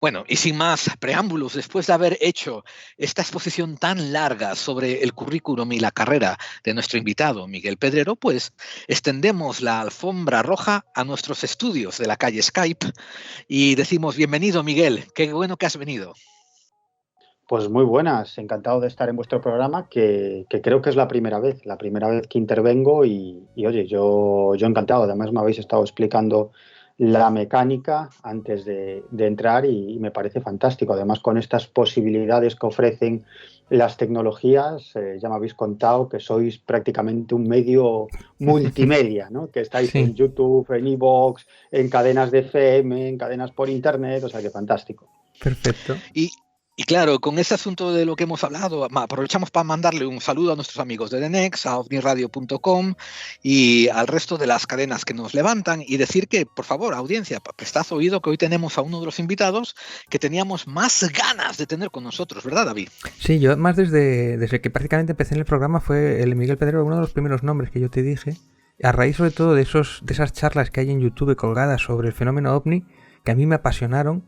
Bueno, y sin más preámbulos, después de haber hecho esta exposición tan larga sobre el currículum y la carrera de nuestro invitado, Miguel Pedrero, pues extendemos la alfombra roja a nuestros estudios de la calle Skype y decimos, bienvenido, Miguel, qué bueno que has venido. Pues muy buenas, encantado de estar en vuestro programa, que creo que es la primera vez que intervengo y oye, yo encantado. Además me habéis estado explicando la mecánica antes de entrar y me parece fantástico. Además con estas posibilidades que ofrecen las tecnologías, ya me habéis contado que sois prácticamente un medio multimedia, ¿no? Que estáis en Sí, YouTube, en iVoox, en cadenas de FM, en cadenas por Internet, o sea que fantástico. perfecto. Y, y claro, con ese asunto de lo que hemos hablado, aprovechamos para mandarle un saludo a nuestros amigos de Denex, a ovniradio.com y al resto de las cadenas que nos levantan y decir que, por favor, audiencia, prestad oído que hoy tenemos a uno de los invitados que teníamos más ganas de tener con nosotros, ¿verdad, David? Sí, yo más desde que prácticamente empecé en el programa fue el Miguel Pedrero, uno de los primeros nombres que yo te dije, a raíz sobre todo de esas charlas que hay en YouTube colgadas sobre el fenómeno ovni, que a mí me apasionaron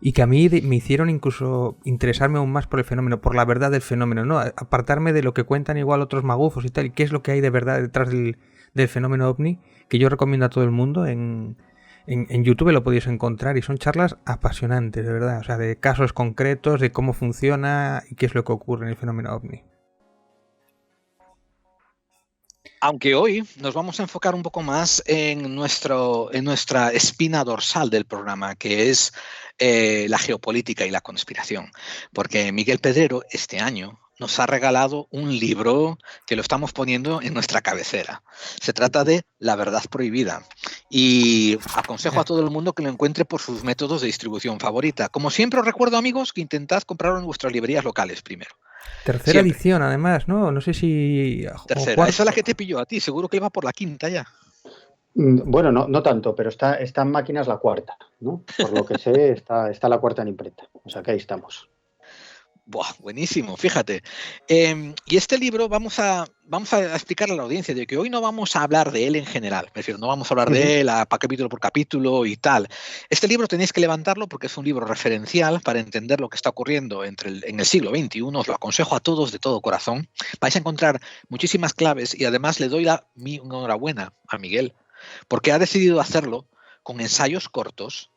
y que a mí me hicieron incluso interesarme aún más por el fenómeno, por la verdad del fenómeno, ¿no? Apartarme de lo que cuentan igual otros magufos y tal, y qué es lo que hay de verdad detrás del fenómeno ovni, que yo recomiendo a todo el mundo. En YouTube lo podéis encontrar y son charlas apasionantes, de verdad. O sea, de casos concretos, de cómo funciona y qué es lo que ocurre en el fenómeno ovni. Aunque hoy nos vamos a enfocar un poco más en nuestra espina dorsal del programa, que es la geopolítica y la conspiración. Porque Miguel Pedrero este año nos ha regalado un libro que lo estamos poniendo en nuestra cabecera. Se trata de La verdad prohibida. Y aconsejo a todo el mundo que lo encuentre por sus métodos de distribución favorita. Como siempre os recuerdo, amigos, que intentad comprarlo en vuestras librerías locales primero. Tercera Siempre. edición, además, ¿no? No sé si... O Tercera. Esa es la cuarto... que te pilló a ti. Seguro que iba por la quinta ya. Bueno, no tanto, pero está en máquinas la cuarta, ¿no? Por lo que sé, está la cuarta en imprenta. O sea que ahí estamos. Buah, buenísimo, fíjate. Y este libro vamos a explicarle a la audiencia de que hoy no vamos a hablar de él en general. Es decir, no vamos a hablar Ujú. de él capítulo por capítulo y tal. Este libro tenéis que levantarlo porque es un libro referencial para entender lo que está ocurriendo en el siglo XXI. Os lo aconsejo a todos de todo corazón. Vais a encontrar muchísimas claves y además le doy mi enhorabuena a Miguel porque ha decidido hacerlo con ensayos cortos,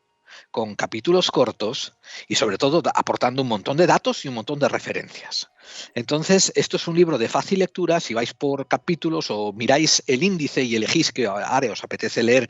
con capítulos cortos y sobre todo aportando un montón de datos y un montón de referencias. Entonces, esto es un libro de fácil lectura. Si vais por capítulos o miráis el índice y elegís qué área os apetece leer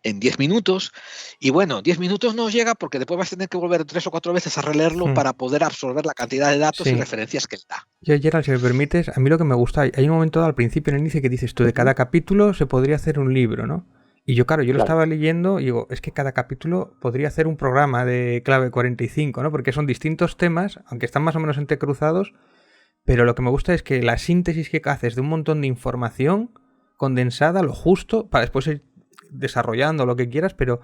en 10 minutos, y bueno, 10 minutos no os llega porque después vais a tener que volver 3 o 4 veces a releerlo Hmm, para poder absorber la cantidad de datos y sí. referencias que él da. Yo, Gerald, si me permites, a mí lo que me gusta, hay un momento al principio en el inicio que dices tú, de cada capítulo se podría hacer un libro, ¿no? Y yo, claro, yo lo Claro. estaba leyendo y digo, es que cada capítulo podría hacer un programa de Clave 45, ¿no? Porque son distintos temas, aunque están más o menos entrecruzados, pero lo que me gusta es que la síntesis que haces de un montón de información condensada, lo justo, para después ir desarrollando lo que quieras, pero...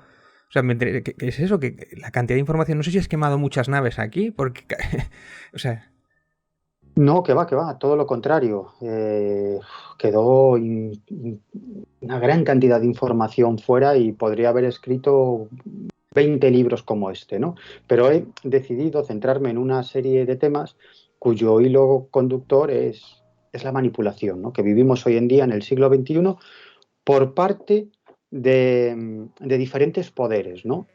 O sea, ¿qué es eso? Que la cantidad de información... No sé si has quemado muchas naves aquí, porque... o sea... No, que va, todo lo contrario. Quedó una gran cantidad de información fuera y podría haber escrito 20 libros como este, ¿no? Pero he decidido centrarme en una serie de temas cuyo hilo conductor es la manipulación, ¿no? Que vivimos hoy en día en el siglo XXI por parte de diferentes poderes, ¿no?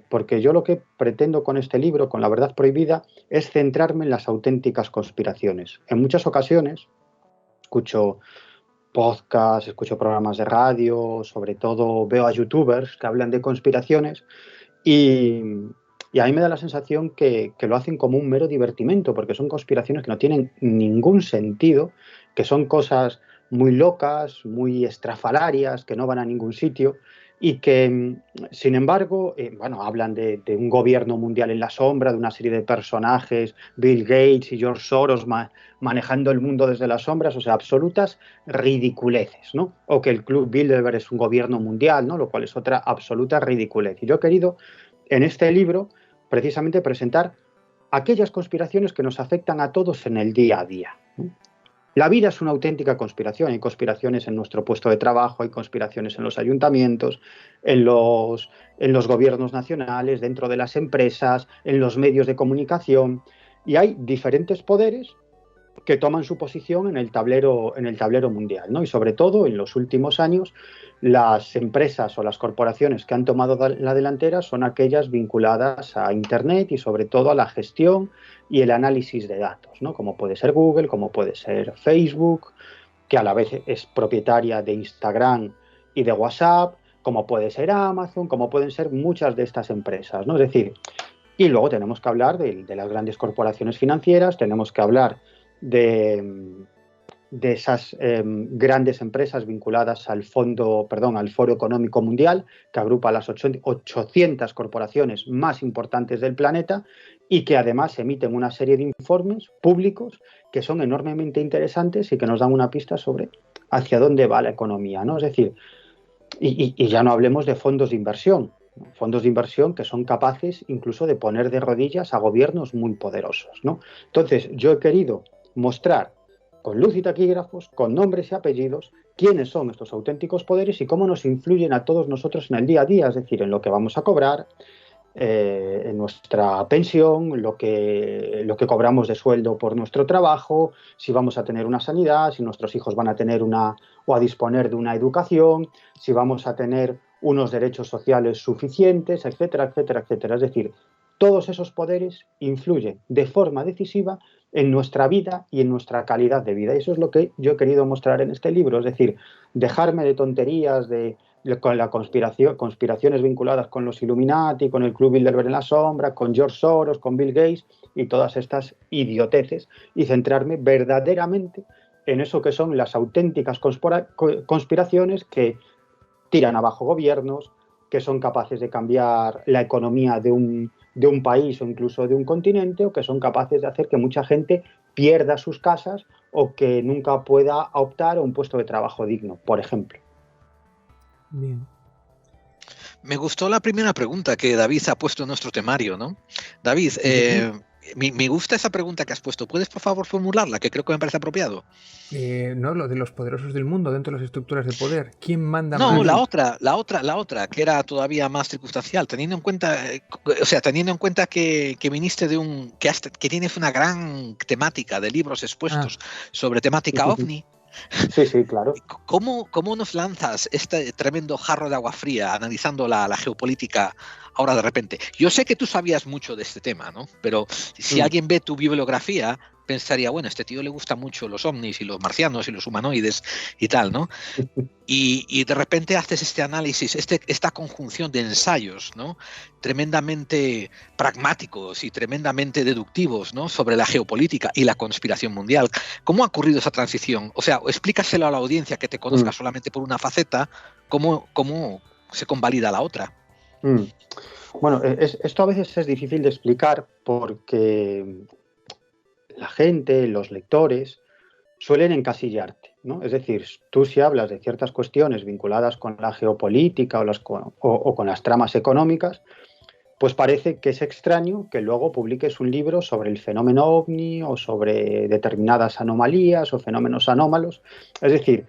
Porque yo lo que pretendo con este libro, con La verdad prohibida, es centrarme en las auténticas conspiraciones. En muchas ocasiones escucho podcasts, escucho programas de radio, sobre todo veo a youtubers que hablan de conspiraciones y, y a mí me da la sensación que lo hacen como un mero divertimento, porque son conspiraciones que no tienen ningún sentido, que son cosas muy locas, muy estrafalarias, que no van a ningún sitio y que, sin embargo, bueno, hablan de un gobierno mundial en la sombra, de una serie de personajes, Bill Gates y George Soros manejando el mundo desde las sombras, o sea, absolutas ridiculeces, ¿no? O que el Club Bilderberg es un gobierno mundial, ¿no? Lo cual es otra absoluta ridiculez. Y yo he querido en este libro precisamente presentar aquellas conspiraciones que nos afectan a todos en el día a día, ¿no? La vida es una auténtica conspiración. Hay conspiraciones en nuestro puesto de trabajo, hay conspiraciones en los ayuntamientos, en los gobiernos nacionales, dentro de las empresas, en los medios de comunicación. Y hay diferentes poderes que toman su posición en el tablero mundial, ¿no? Y sobre todo en los últimos años, las empresas o las corporaciones que han tomado la delantera son aquellas vinculadas a Internet y sobre todo a la gestión y el análisis de datos, ¿no? Como puede ser Google, como puede ser Facebook, que a la vez es propietaria de Instagram y de WhatsApp, como puede ser Amazon, como pueden ser muchas de estas empresas, ¿no? Es decir, y luego tenemos que hablar de las grandes corporaciones financieras, tenemos que hablar de, de esas grandes empresas vinculadas al al Foro Económico Mundial, que agrupa las 800 corporaciones más importantes del planeta y que además emiten una serie de informes públicos que son enormemente interesantes y que nos dan una pista sobre hacia dónde va la economía, ¿no? Es decir, y ya no hablemos de fondos de inversión. Fondos de inversión que son capaces incluso de poner de rodillas a gobiernos muy poderosos, ¿no? Entonces, yo he querido mostrar con luz y taquígrafos, con nombres y apellidos, quiénes son estos auténticos poderes y cómo nos influyen a todos nosotros en el día a día, es decir, en lo que vamos a cobrar, en nuestra pensión, lo que cobramos de sueldo por nuestro trabajo, si vamos a tener una sanidad, si nuestros hijos van a tener una o a disponer de una educación, si vamos a tener unos derechos sociales suficientes, etcétera, etcétera, etcétera. Es decir, todos esos poderes influyen de forma decisiva en nuestra vida y en nuestra calidad de vida. Y eso es lo que yo he querido mostrar en este libro, es decir, dejarme de tonterías con la conspiraciones vinculadas con los Illuminati, con el Club Bilderberg en la sombra, con George Soros, con Bill Gates y todas estas idioteces y centrarme verdaderamente en eso que son las auténticas conspiraciones que tiran abajo gobiernos, que son capaces de cambiar la economía de un país o incluso de un continente, o que son capaces de hacer que mucha gente pierda sus casas o que nunca pueda optar a un puesto de trabajo digno, por ejemplo. Bien. Me gustó la primera pregunta que David ha puesto en nuestro temario, ¿no? David, me gusta esa pregunta que has puesto. ¿Puedes, por favor, formularla? Que creo que me parece apropiado. No, lo de los poderosos del mundo dentro de las estructuras de poder. ¿Quién manda No, más? la otra, que era todavía más circunstancial, teniendo en cuenta que viniste de que tienes una gran temática de libros expuestos sobre temática OVNI. Sí, sí, claro. ¿Cómo nos lanzas este tremendo jarro de agua fría analizando la geopolítica ahora de repente? Yo sé que tú sabías mucho de este tema, ¿no? Pero si alguien ve tu bibliografía, pensaría, bueno, a este tío le gustan mucho los ovnis y los marcianos y los humanoides y tal, ¿no? Y de repente haces este análisis, esta conjunción de ensayos, ¿no? Tremendamente pragmáticos y tremendamente deductivos, ¿no? Sobre la geopolítica y la conspiración mundial. ¿Cómo ha ocurrido esa transición? O sea, explícaselo a la audiencia que te conozca solamente por una faceta, ¿cómo se convalida la otra? Bueno, esto a veces es difícil de explicar porque la gente, los lectores, suelen encasillarte, ¿no? Es decir, tú si hablas de ciertas cuestiones vinculadas con la geopolítica o con las tramas económicas, pues parece que es extraño que luego publiques un libro sobre el fenómeno ovni o sobre determinadas anomalías o fenómenos anómalos. Es decir,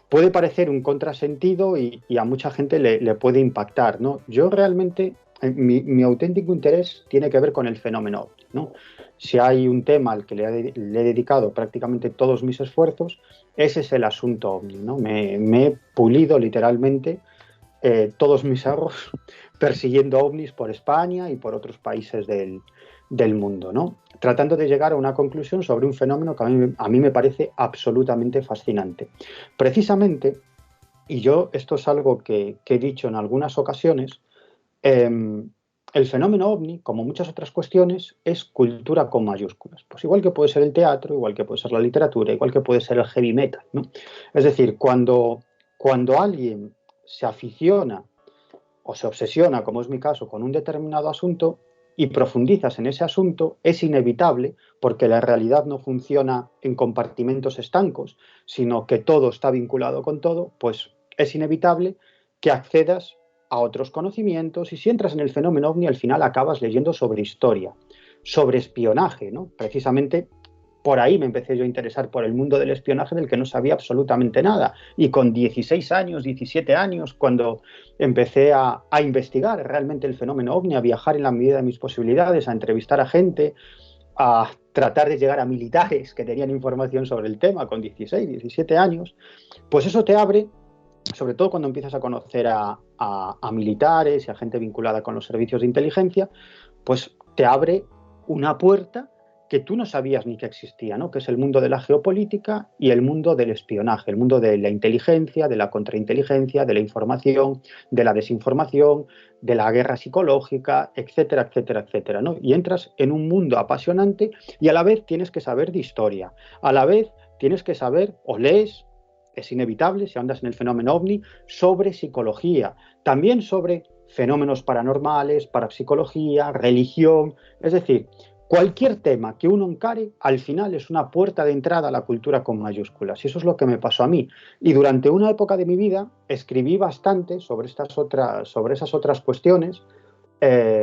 puede parecer un contrasentido y a mucha gente le puede impactar, ¿no? Yo realmente, mi auténtico interés tiene que ver con el fenómeno ovni, ¿no? Si hay un tema al que le he dedicado prácticamente todos mis esfuerzos, ese es el asunto ovni, ¿no? Me he pulido literalmente todos mis ahorros persiguiendo ovnis por España y por otros países del mundo, ¿no? Tratando de llegar a una conclusión sobre un fenómeno que a mí me parece absolutamente fascinante. Precisamente, y yo esto es algo que he dicho en algunas ocasiones, el fenómeno ovni, como muchas otras cuestiones, es cultura con mayúsculas. Pues igual que puede ser el teatro, igual que puede ser la literatura, igual que puede ser el heavy metal, ¿no? Es decir, cuando alguien se aficiona o se obsesiona, como es mi caso, con un determinado asunto y profundizas en ese asunto, es inevitable, porque la realidad no funciona en compartimentos estancos, sino que todo está vinculado con todo, pues es inevitable que accedas a otros conocimientos y si entras en el fenómeno ovni al final acabas leyendo sobre historia, sobre espionaje, ¿no? Precisamente por ahí me empecé yo a interesar por el mundo del espionaje del que no sabía absolutamente nada. Y con 16 años, 17 años, cuando empecé a investigar realmente el fenómeno OVNI, a viajar en la medida de mis posibilidades, a entrevistar a gente, a tratar de llegar a militares que tenían información sobre el tema con 16, 17 años, pues eso te abre, sobre todo cuando empiezas a conocer a militares y a gente vinculada con los servicios de inteligencia, pues te abre una puerta que tú no sabías ni que existía, ¿no? Que es el mundo de la geopolítica y el mundo del espionaje, el mundo de la inteligencia, de la contrainteligencia, de la información, de la desinformación, de la guerra psicológica, etcétera, etcétera, etcétera, ¿no? Y entras en un mundo apasionante y a la vez tienes que saber de historia, a la vez tienes que saber o lees, es inevitable si andas en el fenómeno OVNI, sobre psicología, también sobre fenómenos paranormales, parapsicología, religión, es decir, cualquier tema que uno encare, al final es una puerta de entrada a la cultura con mayúsculas. Y eso es lo que me pasó a mí. Y durante una época de mi vida escribí bastante sobre esas otras cuestiones,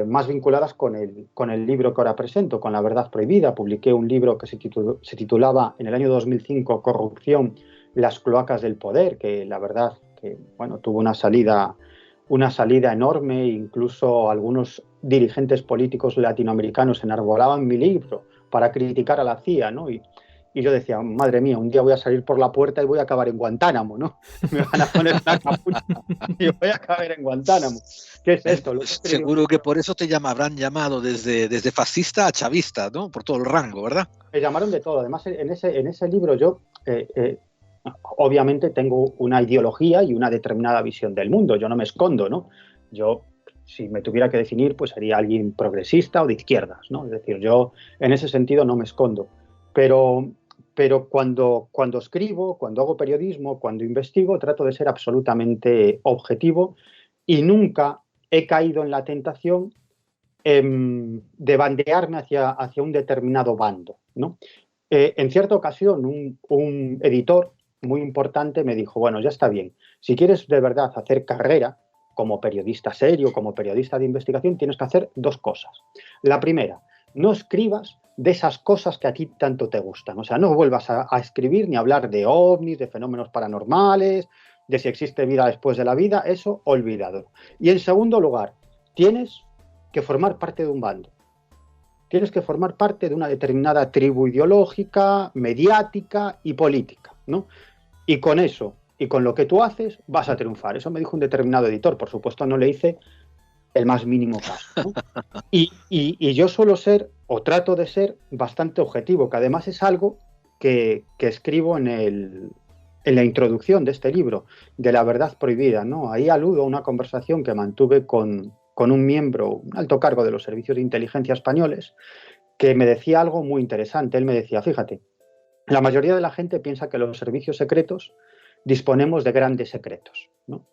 más vinculadas con el libro que ahora presento, con La Verdad Prohibida. Publiqué un libro que se titulaba en el año 2005 Corrupción, las cloacas del poder, que la verdad que bueno, tuvo una salida enorme, incluso algunos dirigentes políticos latinoamericanos enarbolaban mi libro para criticar a la CIA, ¿no? Y yo decía, madre mía, un día voy a salir por la puerta y voy a acabar en Guantánamo, ¿no? Me van a poner una capucha y voy a acabar en Guantánamo. ¿Qué es esto? Seguro que por eso te habrán llamado desde fascista a chavista, ¿no? Por todo el rango, ¿verdad? Me llamaron de todo. Además, en ese libro yo... obviamente tengo una ideología y una determinada visión del mundo, yo no me escondo, ¿no? Yo, si me tuviera que definir, pues sería alguien progresista o de izquierdas, ¿no? Es decir, yo en ese sentido no me escondo, pero cuando escribo, cuando hago periodismo, cuando investigo, trato de ser absolutamente objetivo y nunca he caído en la tentación de bandearme hacia un determinado bando, ¿no? En cierta ocasión, un editor muy importante me dijo, bueno, ya está bien, si quieres de verdad hacer carrera como periodista serio, como periodista de investigación, tienes que hacer dos cosas. La primera, no escribas de esas cosas que a ti tanto te gustan, o sea, no vuelvas a escribir ni a hablar de ovnis, de fenómenos paranormales, de si existe vida después de la vida, eso olvidado. Y en segundo lugar, tienes que formar parte de un bando. Tienes que formar parte de una determinada tribu ideológica, mediática y política, ¿no? Y con eso, y con lo que tú haces, vas a triunfar. Eso me dijo un determinado editor. Por supuesto, no le hice el más mínimo caso, ¿no? Y yo suelo ser, o trato de ser, bastante objetivo, que además es algo que escribo en la introducción de este libro, de La Verdad Prohibida, ¿no? Ahí aludo a una conversación que mantuve con un miembro, un alto cargo de los servicios de inteligencia españoles, que me decía algo muy interesante. Él me decía, fíjate, la mayoría de la gente piensa que los servicios secretos disponemos de grandes secretos, ¿no?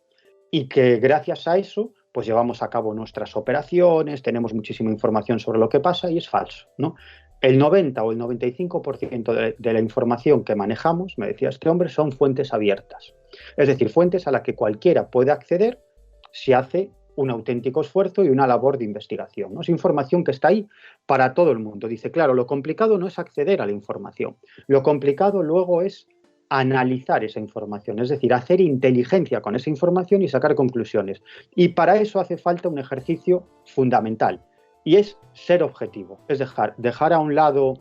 Y que gracias a eso pues llevamos a cabo nuestras operaciones, tenemos muchísima información sobre lo que pasa y es falso, ¿no? El 90 o el 95% de la información que manejamos, me decía este hombre, son fuentes abiertas. Es decir, fuentes a las que cualquiera puede acceder si hace un auténtico esfuerzo y una labor de investigación, ¿no? Es información que está ahí para todo el mundo. Dice, claro, lo complicado no es acceder a la información, lo complicado luego es analizar esa información, es decir, hacer inteligencia con esa información y sacar conclusiones. Y para eso hace falta un ejercicio fundamental, y es ser objetivo, es dejar a un lado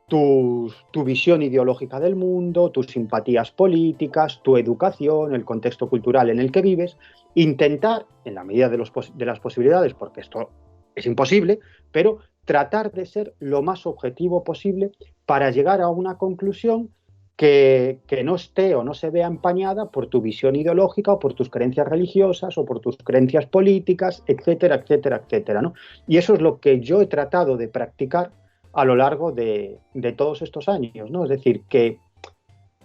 tu visión ideológica del mundo, tus simpatías políticas, tu educación, el contexto cultural en el que vives, intentar, en la medida de las posibilidades, porque esto es imposible, pero tratar de ser lo más objetivo posible para llegar a una conclusión que no esté o no se vea empañada por tu visión ideológica o por tus creencias religiosas o por tus creencias políticas, etcétera, etcétera, etcétera, ¿no? Y eso es lo que yo he tratado de practicar a lo largo de todos estos años, ¿no? Es decir, que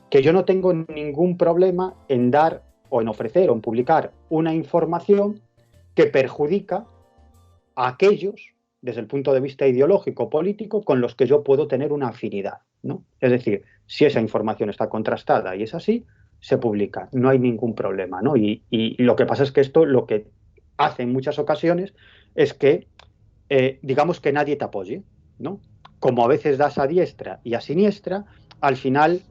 yo no tengo ningún problema en dar o en ofrecer o en publicar una información que perjudica a aquellos, desde el punto de vista ideológico o político, con los que yo puedo tener una afinidad, ¿no? Es decir, si esa información está contrastada y es así, se publica, no hay ningún problema, ¿no? Y lo que pasa es que esto lo que hace en muchas ocasiones es que, digamos que nadie te apoye, ¿no? como a veces das a diestra y a siniestra, al final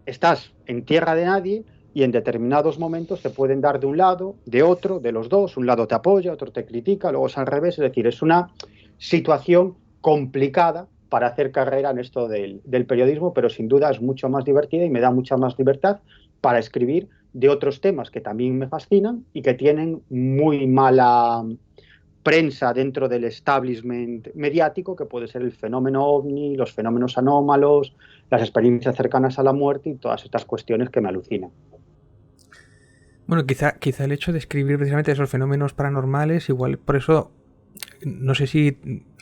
estás en tierra de nadie y en determinados momentos te pueden dar de un lado, de otro, de los dos. Un lado te apoya, otro te critica, luego es al revés. Es decir, es una situación complicada para hacer carrera en esto del periodismo, pero sin duda es mucho más divertida y me da mucha más libertad para escribir de otros temas que también me fascinan y que tienen muy mala prensa dentro del establishment mediático, que puede ser el fenómeno ovni, los fenómenos anómalos, las experiencias cercanas a la muerte y todas estas cuestiones que me alucinan. Bueno, quizá el hecho de escribir precisamente esos fenómenos paranormales, igual por eso, no sé si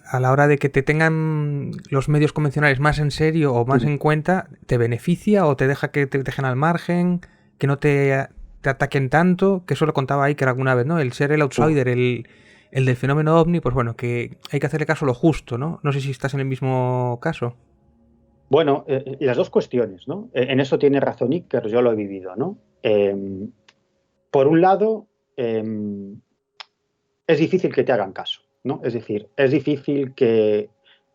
a la hora de que te tengan los medios convencionales más en serio o más en cuenta, ¿te beneficia o te deja que te dejen al margen, que no te ataquen tanto? Que eso lo contaba Iker alguna vez, ¿no? El ser el outsider, el del fenómeno ovni, pues bueno, que hay que hacerle caso a lo justo, ¿no? No sé si estás en el mismo caso. Bueno, las dos cuestiones, ¿no? En eso tiene razón Iker, yo lo he vivido, ¿no? Por un lado, es difícil que te hagan caso, ¿no? Es decir, es difícil que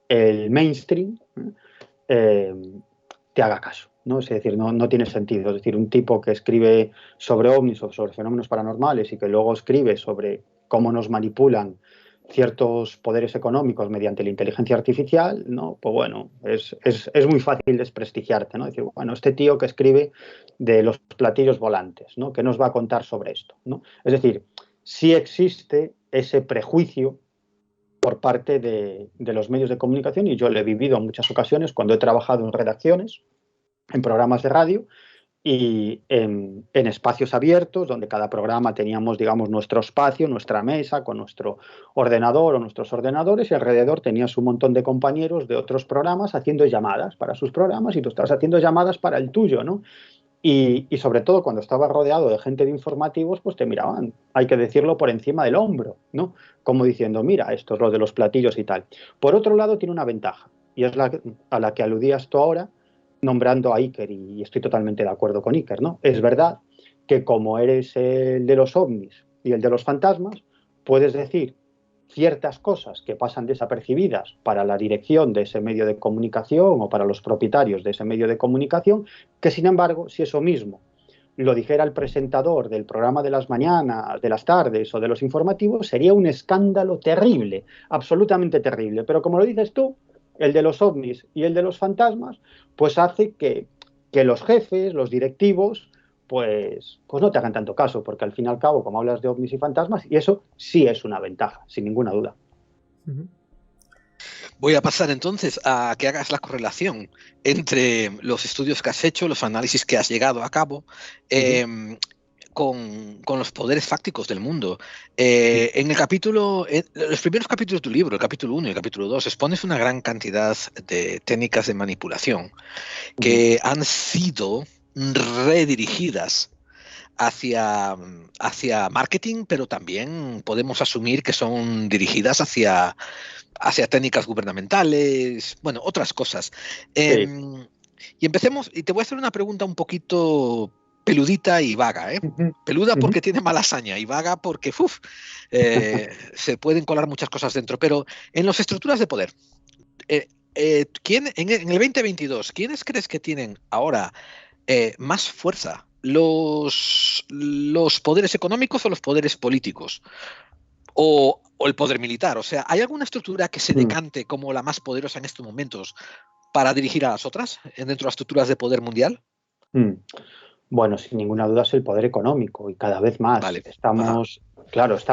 el mainstream te haga caso, ¿no? Es decir, no tiene sentido. Es decir, un tipo que escribe sobre ovnis o sobre fenómenos paranormales y que luego escribe sobre cómo nos manipulan ciertos poderes económicos mediante la inteligencia artificial, ¿no? Pues bueno, es muy fácil desprestigiarte, ¿no? Decir, bueno, este tío que escribe de los platillos volantes, ¿no? ¿Qué nos va a contar sobre esto, ¿no? Es decir, sí existe ese prejuicio por parte de los medios de comunicación, y yo lo he vivido en muchas ocasiones cuando he trabajado en redacciones, en programas de radio y en espacios abiertos, donde cada programa teníamos, digamos, nuestro espacio, nuestra mesa, con nuestro ordenador o nuestros ordenadores, y alrededor tenías un montón de compañeros de otros programas haciendo llamadas para sus programas y tú estabas haciendo llamadas para el tuyo, ¿no? Y sobre todo cuando estabas rodeado de gente de informativos, pues te miraban, hay que decirlo, por encima del hombro, ¿no? Como diciendo, mira, esto es lo de los platillos y tal. Por otro lado, tiene una ventaja, y es a la que aludías tú ahora, nombrando a Iker, y estoy totalmente de acuerdo con Iker, ¿no? Es verdad que como eres el de los ovnis y el de los fantasmas, puedes decir ciertas cosas que pasan desapercibidas para la dirección de ese medio de comunicación o para los propietarios de ese medio de comunicación, que sin embargo, si eso mismo lo dijera el presentador del programa de las mañanas, de las tardes o de los informativos, sería un escándalo terrible, absolutamente terrible. Pero como lo dices tú, el de los ovnis y el de los fantasmas, pues hace que los jefes, los directivos, pues no te hagan tanto caso, porque al fin y al cabo, como hablas de ovnis y fantasmas, y eso sí es una ventaja, sin ninguna duda. Voy a pasar entonces a que hagas la correlación entre los estudios que has hecho, los análisis que has llegado a cabo, con los poderes fácticos del mundo. En el capítulo, los primeros capítulos de tu libro, el capítulo 1 y el capítulo 2, expones una gran cantidad de técnicas de manipulación que han sido redirigidas hacia marketing, pero también podemos asumir que son dirigidas hacia técnicas gubernamentales, bueno, otras cosas. Sí. Y empecemos, y te voy a hacer una pregunta un poquito peludita y vaga, peluda porque tiene mala hazaña y vaga porque se pueden colar muchas cosas dentro, pero en las estructuras de poder, ¿quién en el 2022, quiénes crees que tienen ahora más fuerza? ¿Los poderes económicos o los poderes políticos? O el poder militar. O sea, ¿hay alguna estructura que se decante como la más poderosa en estos momentos para dirigir a las otras dentro de las estructuras de poder mundial? Bueno, sin ninguna duda es el poder económico y cada vez más. Vale.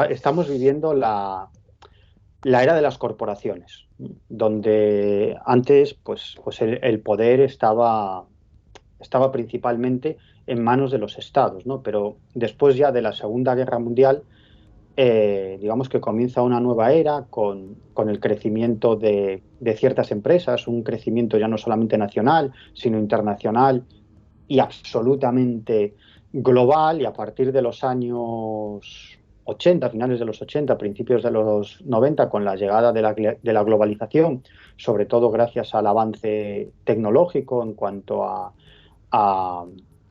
Estamos viviendo la era de las corporaciones, donde antes pues el poder estaba principalmente en manos de los estados, ¿no? Pero después ya de la Segunda Guerra Mundial, digamos que comienza una nueva era con el crecimiento de ciertas empresas, un crecimiento ya no solamente nacional, sino internacional y absolutamente global, y a partir de los años 80, finales de los 80, principios de los 90, con la llegada de la globalización, sobre todo gracias al avance tecnológico en cuanto a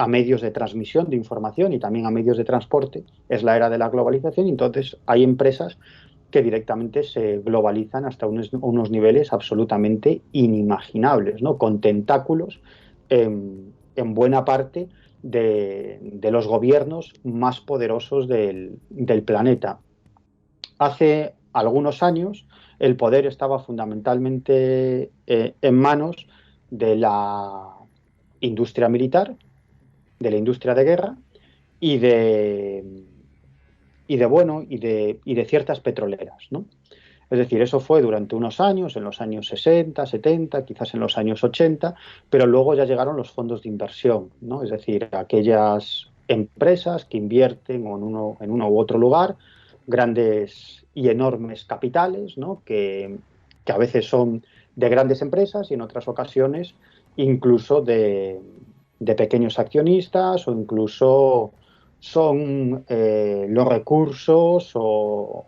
medios de transmisión de información y también a medios de transporte, es la era de la globalización, y entonces hay empresas que directamente se globalizan hasta unos niveles absolutamente inimaginables, ¿no? Con tentáculos en buena parte de los gobiernos más poderosos del planeta. Hace algunos años el poder estaba fundamentalmente en manos de la industria militar, de la industria de guerra y de ciertas petroleras, ¿no? Es decir, eso fue durante unos años, en los años 60, 70, quizás en los años 80, pero luego ya llegaron los fondos de inversión, ¿no? Es decir, aquellas empresas que invierten en uno u otro lugar, grandes y enormes capitales, ¿no? Que a veces son de grandes empresas y en otras ocasiones incluso de pequeños accionistas o incluso son los recursos o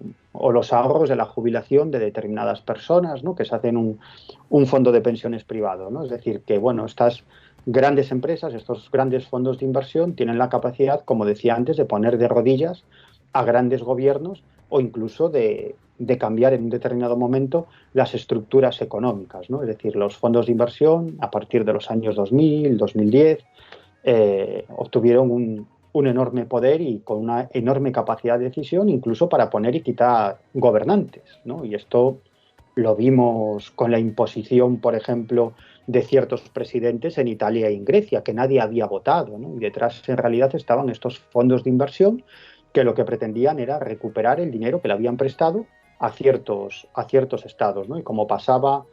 los ahorros de la jubilación de determinadas personas, ¿no? Que se hacen un fondo de pensiones privado, ¿no? Es decir, que bueno, estas grandes empresas, estos grandes fondos de inversión tienen la capacidad, como decía antes, de poner de rodillas a grandes gobiernos o incluso de cambiar en un determinado momento las estructuras económicas, ¿no? Es decir, los fondos de inversión a partir de los años 2000, 2010 obtuvieron un enorme poder y con una enorme capacidad de decisión, incluso para poner y quitar gobernantes, ¿no? Y esto lo vimos con la imposición, por ejemplo, de ciertos presidentes en Italia y en Grecia, que nadie había votado, ¿no? Y detrás, en realidad, estaban estos fondos de inversión que lo que pretendían era recuperar el dinero que le habían prestado a ciertos estados, ¿no? Y como pasaba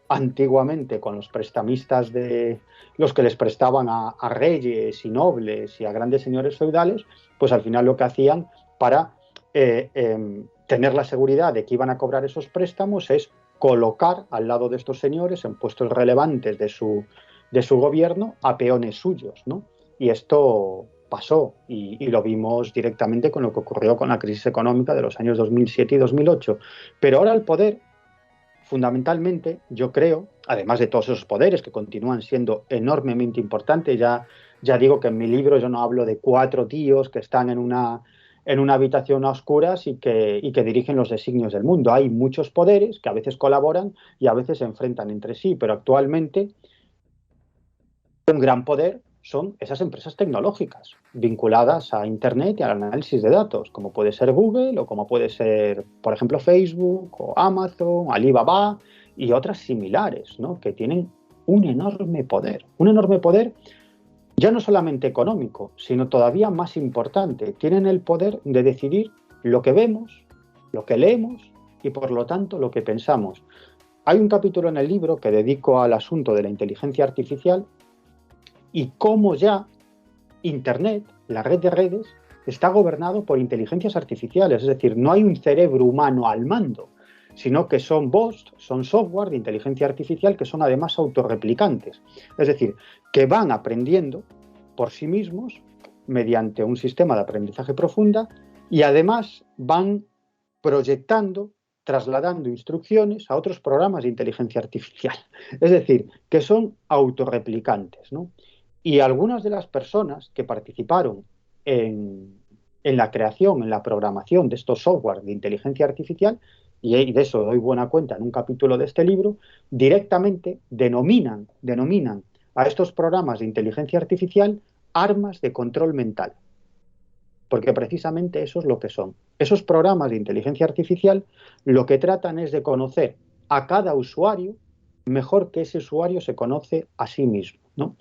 antiguamente con los prestamistas de los que les prestaban a reyes y nobles y a grandes señores feudales, pues al final lo que hacían para tener la seguridad de que iban a cobrar esos préstamos es colocar al lado de estos señores en puestos relevantes de su gobierno a peones suyos, ¿no? Y esto pasó y lo vimos directamente con lo que ocurrió con la crisis económica de los años 2007 y 2008. Pero ahora el poder, fundamentalmente, yo creo, además de todos esos poderes que continúan siendo enormemente importantes, ya digo que en mi libro yo no hablo de 4 tíos que están en una habitación a oscuras y que dirigen los designios del mundo. Hay muchos poderes que a veces colaboran y a veces se enfrentan entre sí, pero actualmente un gran poder son esas empresas tecnológicas vinculadas a Internet y al análisis de datos, como puede ser Google o como puede ser, por ejemplo, Facebook o Amazon, Alibaba y otras similares, ¿no? Que tienen un enorme poder ya no solamente económico, sino todavía más importante. Tienen el poder de decidir lo que vemos, lo que leemos y, por lo tanto, lo que pensamos. Hay un capítulo en el libro que dedico al asunto de la inteligencia artificial y cómo ya Internet, la red de redes, está gobernado por inteligencias artificiales. Es decir, no hay un cerebro humano al mando, sino que son bots, son software de inteligencia artificial que son además autorreplicantes. Es decir, que van aprendiendo por sí mismos mediante un sistema de aprendizaje profunda y además van proyectando, trasladando instrucciones a otros programas de inteligencia artificial. Es decir, que son autorreplicantes, ¿no? Y algunas de las personas que participaron en la creación, en la programación de estos software de inteligencia artificial, y de eso doy buena cuenta en un capítulo de este libro, directamente denominan a estos programas de inteligencia artificial armas de control mental. Porque precisamente eso es lo que son. Esos programas de inteligencia artificial lo que tratan es de conocer a cada usuario mejor que ese usuario se conoce a sí mismo, ¿no?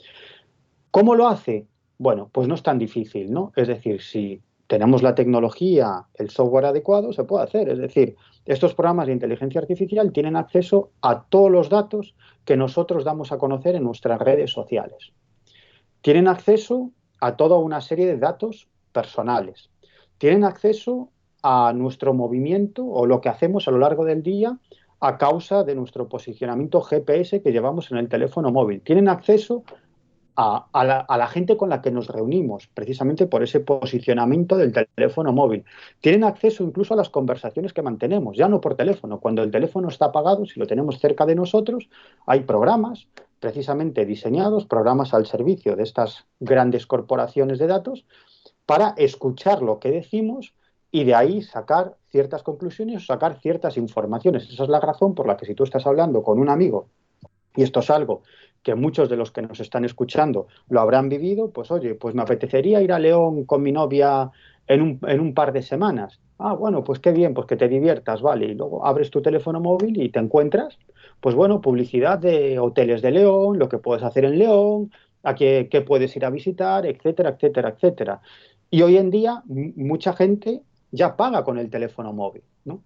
¿Cómo lo hace? Bueno, pues no es tan difícil, ¿no? Es decir, si tenemos la tecnología, el software adecuado, se puede hacer. Es decir, estos programas de inteligencia artificial tienen acceso a todos los datos que nosotros damos a conocer en nuestras redes sociales. Tienen acceso a toda una serie de datos personales. Tienen acceso a nuestro movimiento o lo que hacemos a lo largo del día a causa de nuestro posicionamiento GPS que llevamos en el teléfono móvil. Tienen acceso a la gente con la que nos reunimos, precisamente por ese posicionamiento del teléfono móvil. Tienen acceso incluso a las conversaciones que mantenemos, ya no por teléfono. Cuando el teléfono está apagado, si lo tenemos cerca de nosotros, hay programas precisamente diseñados, programas al servicio de estas grandes corporaciones de datos, para escuchar lo que decimos y de ahí sacar ciertas conclusiones o sacar ciertas informaciones. Esa es la razón por la que si tú estás hablando con un amigo, y esto es algo que muchos de los que nos están escuchando lo habrán vivido, pues oye, pues me apetecería ir a León con mi novia en un par de semanas. Ah, bueno, pues qué bien, pues que te diviertas, vale. Y luego abres tu teléfono móvil y te encuentras, pues bueno, publicidad de hoteles de León, lo que puedes hacer en León, a qué puedes ir a visitar, etcétera, etcétera, etcétera. Y hoy en día mucha gente ya paga con el teléfono móvil, ¿no?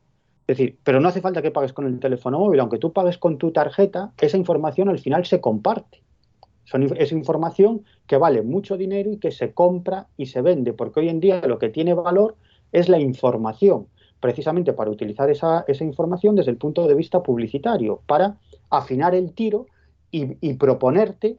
Es decir, pero no hace falta que pagues con el teléfono móvil, aunque tú pagues con tu tarjeta, esa información al final se comparte. Es información que vale mucho dinero y que se compra y se vende, porque hoy en día lo que tiene valor es la información, precisamente para utilizar esa información desde el punto de vista publicitario, para afinar el tiro y proponerte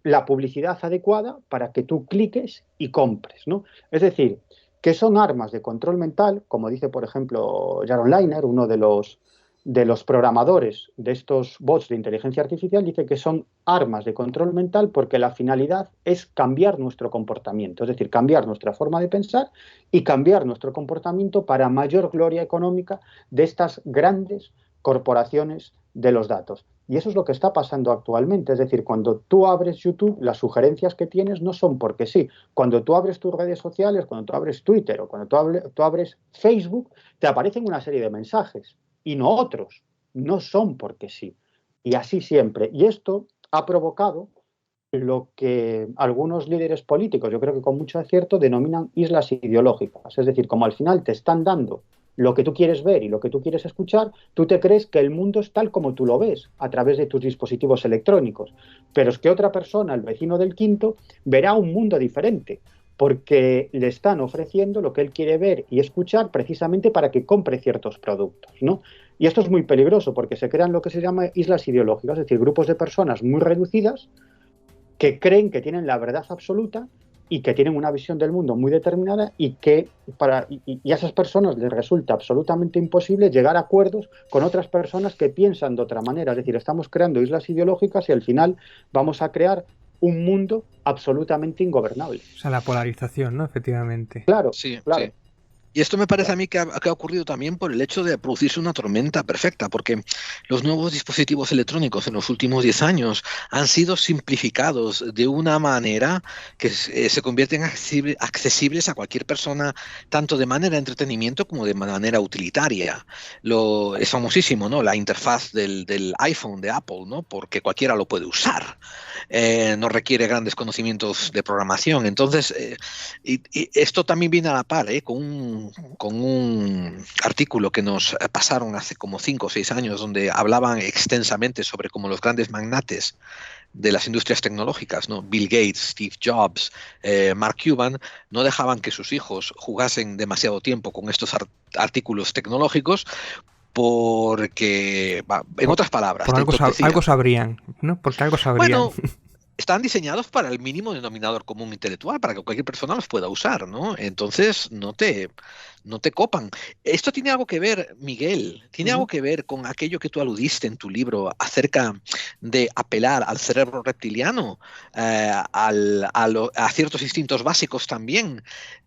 la publicidad adecuada para que tú cliques y compres, ¿no? Es decir, que son armas de control mental, como dice, por ejemplo, Jaron Lanier, uno de los programadores de estos bots de inteligencia artificial, dice que son armas de control mental porque la finalidad es cambiar nuestro comportamiento, es decir, cambiar nuestra forma de pensar y cambiar nuestro comportamiento para mayor gloria económica de estas grandes corporaciones de los datos. Y eso es lo que está pasando actualmente. Es decir, cuando tú abres YouTube, las sugerencias que tienes no son porque sí. Cuando tú abres tus redes sociales, cuando tú abres Twitter o cuando tú abres Facebook, te aparecen una serie de mensajes y no otros. No son porque sí. Y así siempre. Y esto ha provocado lo que algunos líderes políticos, yo creo que con mucho acierto, denominan islas ideológicas. Es decir, como al final te están dando lo que tú quieres ver y lo que tú quieres escuchar, tú te crees que el mundo es tal como tú lo ves a través de tus dispositivos electrónicos. Pero es que otra persona, el vecino del quinto, verá un mundo diferente porque le están ofreciendo lo que él quiere ver y escuchar precisamente para que compre ciertos productos, ¿no? Y esto es muy peligroso porque se crean lo que se llama islas ideológicas, es decir, grupos de personas muy reducidas que creen que tienen la verdad absoluta y que tienen una visión del mundo muy determinada y que y a esas personas les resulta absolutamente imposible llegar a acuerdos con otras personas que piensan de otra manera. Es decir, estamos creando islas ideológicas y al final vamos a crear un mundo absolutamente ingobernable. O sea, la polarización, ¿no? Efectivamente. Claro, Sí, claro. sí. Y esto me parece a mí que ha ocurrido también por el hecho de producirse una tormenta perfecta, porque los nuevos dispositivos electrónicos en los últimos 10 años han sido simplificados de una manera que se convierten accesibles a cualquier persona, tanto de manera de entretenimiento como de manera utilitaria. Es famosísimo, ¿no? La interfaz del iPhone de Apple, ¿no? Porque cualquiera lo puede usar. No requiere grandes conocimientos de programación. Entonces, y esto también viene a la par, con un artículo que nos pasaron hace como 5 o 6 años, donde hablaban extensamente sobre cómo los grandes magnates de las industrias tecnológicas, ¿no? Bill Gates, Steve Jobs, Mark Cuban, no dejaban que sus hijos jugasen demasiado tiempo con estos artículos tecnológicos porque, en otras palabras, Por te algo sabrían, ¿no? Porque algo sabrían. bueno, están diseñados para el mínimo denominador común intelectual, para que cualquier persona los pueda usar, ¿no? Entonces, no te copan. Esto tiene algo que ver, Miguel, tiene algo que ver con aquello que tú aludiste en tu libro acerca de apelar al cerebro reptiliano, a ciertos instintos básicos también.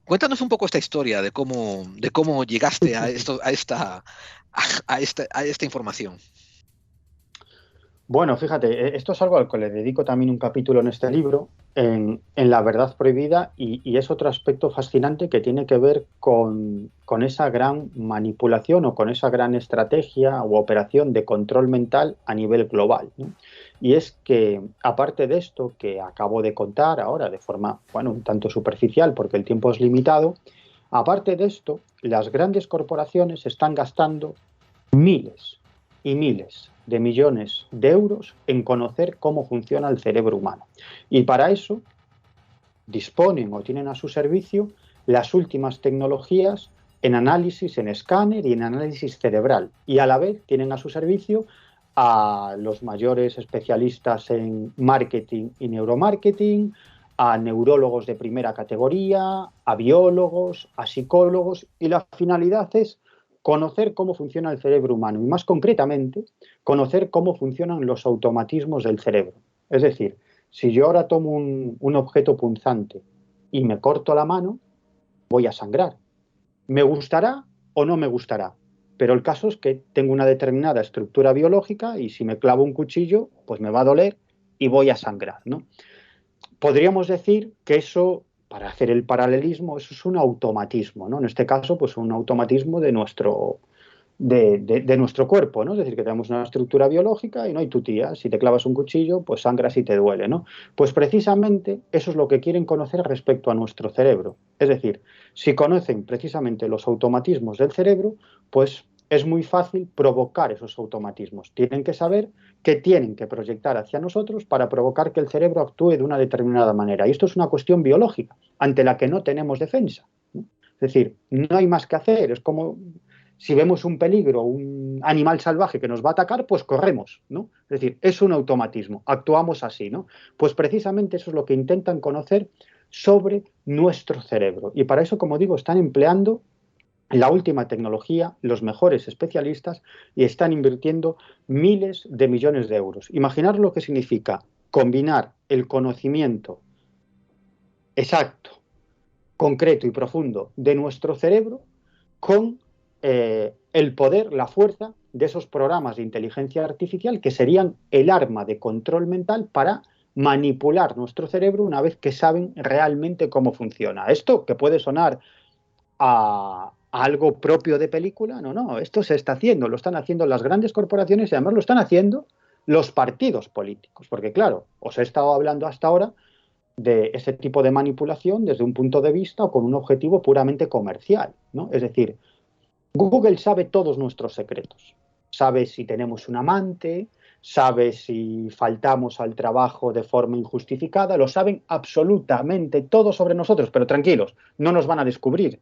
Cuéntanos un poco esta historia de cómo llegaste a esto, a esta información. Bueno, fíjate, esto es algo al que le dedico también un capítulo en este libro, en La verdad prohibida, y es otro aspecto fascinante que tiene que ver con esa gran manipulación o con esa gran estrategia u operación de control mental a nivel global, ¿no? Y es que, aparte de esto que acabo de contar ahora de forma, bueno, un tanto superficial porque el tiempo es limitado, aparte de esto, las grandes corporaciones están gastando miles y miles de millones de euros en conocer cómo funciona el cerebro humano. Y para eso disponen o tienen a su servicio las últimas tecnologías en análisis, en escáner y en análisis cerebral. Y a la vez tienen a su servicio a los mayores especialistas en marketing y neuromarketing, a neurólogos de primera categoría, a biólogos, a psicólogos, y la finalidad es conocer cómo funciona el cerebro humano y, más concretamente, conocer cómo funcionan los automatismos del cerebro. Es decir, si yo ahora tomo un objeto punzante y me corto la mano, voy a sangrar. Me gustará o no me gustará, pero el caso es que tengo una determinada estructura biológica y si me clavo un cuchillo, pues me va a doler y voy a sangrar, ¿no? Podríamos decir que eso, para hacer el paralelismo, eso es un automatismo, ¿no? En este caso, pues un automatismo de nuestro cuerpo, ¿no? Es decir, que tenemos una estructura biológica y no hay tu tía. Si te clavas un cuchillo, pues sangras y te duele, ¿no? Pues precisamente eso es lo que quieren conocer respecto a nuestro cerebro. Es decir, si conocen precisamente los automatismos del cerebro, pues es muy fácil provocar esos automatismos. Tienen que saber qué tienen que proyectar hacia nosotros para provocar que el cerebro actúe de una determinada manera. Y esto es una cuestión biológica, ante la que no tenemos defensa, ¿no? Es decir, no hay más que hacer. Es como si vemos un peligro, un animal salvaje que nos va a atacar, pues corremos, ¿no? Es decir, es un automatismo, actuamos así, ¿no? Pues precisamente eso es lo que intentan conocer sobre nuestro cerebro. Y para eso, como digo, están empleando la última tecnología, los mejores especialistas, y están invirtiendo miles de millones de euros. Imaginar lo que significa combinar el conocimiento exacto, concreto y profundo de nuestro cerebro con el poder, la fuerza de esos programas de inteligencia artificial que serían el arma de control mental para manipular nuestro cerebro una vez que saben realmente cómo funciona. Esto que puede sonar a algo propio de película, no, esto se está haciendo, lo están haciendo las grandes corporaciones y además lo están haciendo los partidos políticos, porque claro, os he estado hablando hasta ahora de ese tipo de manipulación desde un punto de vista o con un objetivo puramente comercial, ¿no? Es decir, Google sabe todos nuestros secretos. Sabe si tenemos un amante, sabe si faltamos al trabajo de forma injustificada, lo saben absolutamente todo sobre nosotros, pero tranquilos, no nos van a descubrir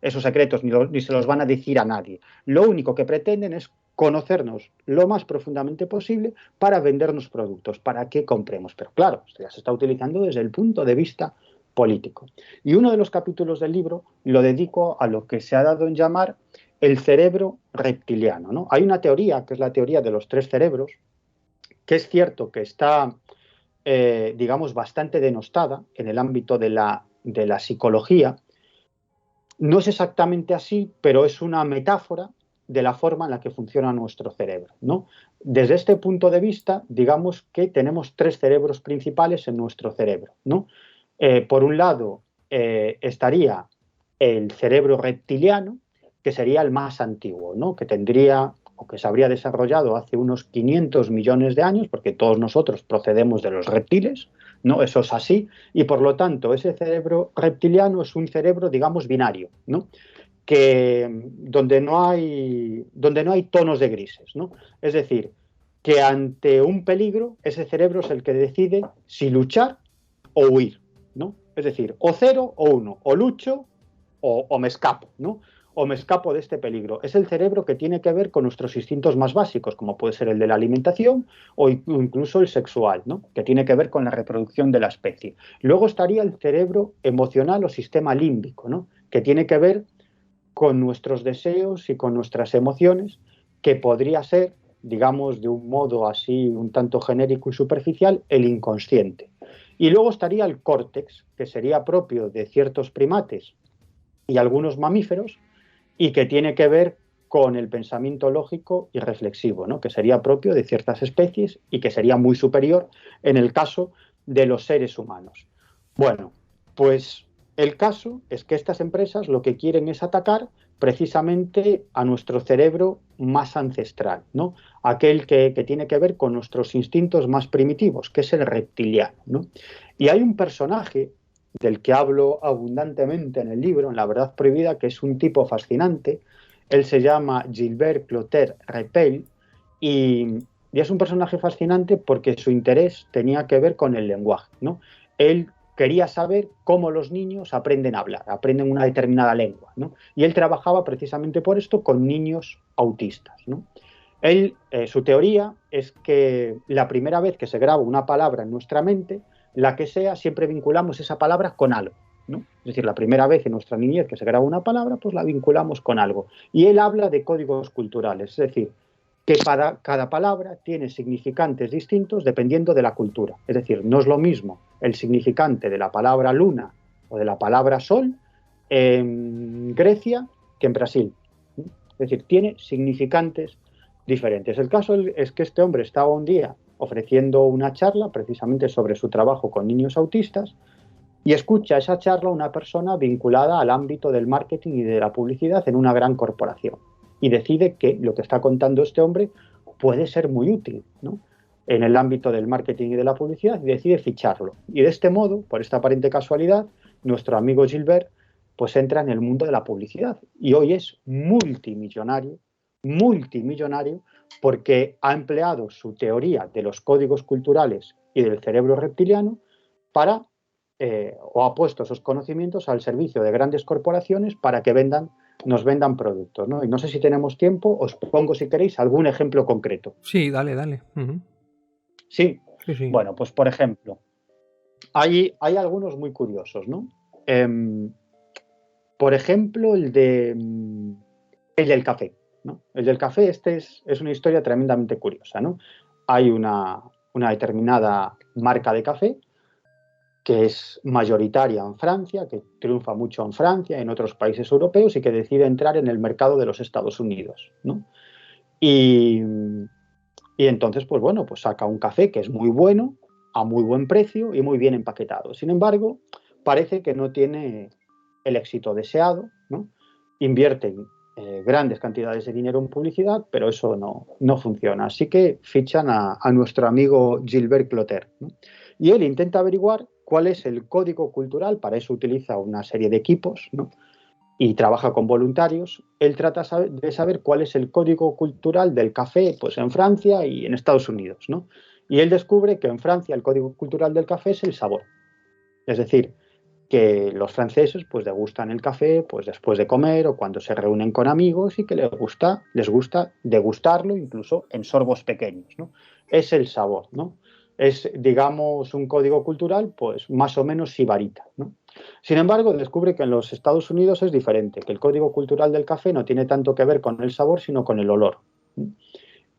esos secretos ni se los van a decir a nadie. Lo único que pretenden es conocernos lo más profundamente posible para vendernos productos, para que compremos. Pero claro, esto ya se está utilizando desde el punto de vista político. Y uno de los capítulos del libro lo dedico a lo que se ha dado en llamar el cerebro reptiliano, ¿no? Hay una teoría, que es la teoría de los tres cerebros, que es cierto que está, digamos, bastante denostada en el ámbito de la psicología. No es exactamente así, pero es una metáfora de la forma en la que funciona nuestro cerebro, ¿no? Desde este punto de vista, digamos que tenemos tres cerebros principales en nuestro cerebro, ¿no? Por un lado, estaría el cerebro reptiliano, que sería el más antiguo, ¿no? Que tendría o que se habría desarrollado hace unos 500 millones de años, porque todos nosotros procedemos de los reptiles, ¿no? Eso es así, y por lo tanto ese cerebro reptiliano es un cerebro, digamos, binario, ¿no? Donde no hay tonos de grises, ¿no? Es decir, que ante un peligro ese cerebro es el que decide si luchar o huir, ¿no? Es decir, o 0 o 1, o lucho o me escapo, ¿no? O me escapo de este peligro. Es el cerebro que tiene que ver con nuestros instintos más básicos, como puede ser el de la alimentación o incluso el sexual, ¿no? Que tiene que ver con la reproducción de la especie. Luego estaría el cerebro emocional o sistema límbico, ¿no? Que tiene que ver con nuestros deseos y con nuestras emociones, que podría ser, digamos, de un modo así un tanto genérico y superficial, el inconsciente. Y luego estaría el córtex, que sería propio de ciertos primates y algunos mamíferos, y que tiene que ver con el pensamiento lógico y reflexivo, ¿no? Que sería propio de ciertas especies y que sería muy superior en el caso de los seres humanos. Bueno, pues el caso es que estas empresas lo que quieren es atacar precisamente a nuestro cerebro más ancestral, ¿no? Aquel que tiene que ver con nuestros instintos más primitivos, que es el reptiliano, ¿no? Y hay un personaje del que hablo abundantemente en el libro, en La Verdad Prohibida, que es un tipo fascinante. Él se llama Gilbert Clotaire Repel y es un personaje fascinante porque su interés tenía que ver con el lenguaje, ¿no? Él quería saber cómo los niños aprenden a hablar, aprenden una determinada lengua, ¿no? Y él trabajaba precisamente por esto con niños autistas, ¿no? Su teoría es que la primera vez que se graba una palabra en nuestra mente, la que sea, siempre vinculamos esa palabra con algo, ¿no? Es decir, la primera vez en nuestra niñez que se graba una palabra, pues la vinculamos con algo. Y él habla de códigos culturales, es decir, que para cada palabra tiene significantes distintos dependiendo de la cultura. Es decir, no es lo mismo el significante de la palabra luna o de la palabra sol en Grecia que en Brasil. Es decir, tiene significantes diferentes. El caso es que este hombre estaba un día ofreciendo una charla precisamente sobre su trabajo con niños autistas y escucha esa charla una persona vinculada al ámbito del marketing y de la publicidad en una gran corporación y decide que lo que está contando este hombre puede ser muy útil, ¿no?, en el ámbito del marketing y de la publicidad, y decide ficharlo. Y de este modo, por esta aparente casualidad, nuestro amigo Gilbert pues entra en el mundo de la publicidad y hoy es multimillonario, porque ha empleado su teoría de los códigos culturales y del cerebro reptiliano para, o ha puesto esos conocimientos al servicio de grandes corporaciones para que nos vendan productos, ¿no? Y no sé si tenemos tiempo, os pongo, si queréis, algún ejemplo concreto. Sí, dale. Uh-huh. Sí. Sí. Bueno, pues por ejemplo, hay algunos muy curiosos, ¿no? Por ejemplo, el del café, ¿no? El del café, es una historia tremendamente curiosa, ¿no? Hay una determinada marca de café que es mayoritaria en Francia, que triunfa mucho en Francia, en otros países europeos, y que decide entrar en el mercado de los Estados Unidos, ¿no? Y entonces, pues bueno, pues saca un café que es muy bueno, a muy buen precio y muy bien empaquetado. Sin embargo, parece que no tiene el éxito deseado, ¿no? Invierten grandes cantidades de dinero en publicidad, pero eso no funciona. Así que fichan a nuestro amigo Gilbert Clotaire, ¿no? Y él intenta averiguar cuál es el código cultural, para eso utiliza una serie de equipos, ¿no?, y trabaja con voluntarios. Él trata de saber cuál es el código cultural del café, pues en Francia y en Estados Unidos, ¿no? Y él descubre que en Francia el código cultural del café es el sabor. Es decir, que los franceses pues degustan el café pues después de comer o cuando se reúnen con amigos, y que les gusta degustarlo incluso en sorbos pequeños, ¿no? Es el sabor, ¿no? Es, digamos, un código cultural pues más o menos sibarita, ¿no? Sin embargo, descubre que en los Estados Unidos es diferente, que el código cultural del café no tiene tanto que ver con el sabor, sino con el olor, ¿no?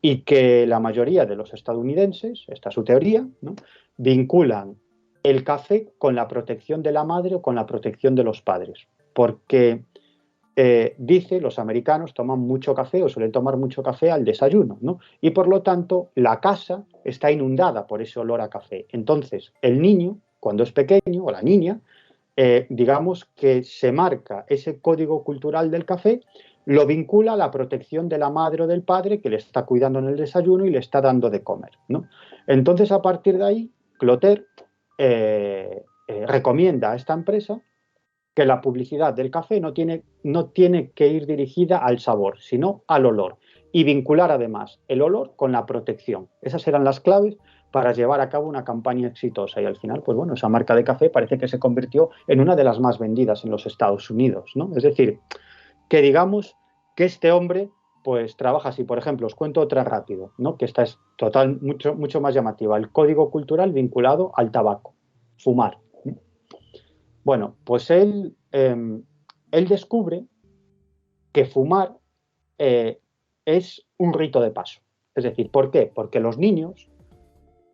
Y que la mayoría de los estadounidenses, esta es su teoría, ¿no?, vinculan el café con la protección de la madre o con la protección de los padres, porque dice, los americanos toman mucho café o suelen tomar mucho café al desayuno, ¿no? Y por lo tanto la casa está inundada por ese olor a café. Entonces el niño, cuando es pequeño, o la niña, digamos que se marca ese código cultural del café, lo vincula a la protección de la madre o del padre que le está cuidando en el desayuno y le está dando de comer, ¿no? Entonces, a partir de ahí, Clotaire recomienda a esta empresa que la publicidad del café no tiene que ir dirigida al sabor, sino al olor, y vincular además el olor con la protección. Esas eran las claves para llevar a cabo una campaña exitosa, y al final, pues bueno, esa marca de café parece que se convirtió en una de las más vendidas en los Estados Unidos, ¿no? Es decir, que digamos que este hombre pues trabaja así. Por ejemplo, os cuento otra rápido, ¿no?, que esta es mucho más llamativa: el código cultural vinculado al tabaco, fumar. Bueno, pues él descubre que fumar es un rito de paso. Es decir, ¿por qué? Porque los niños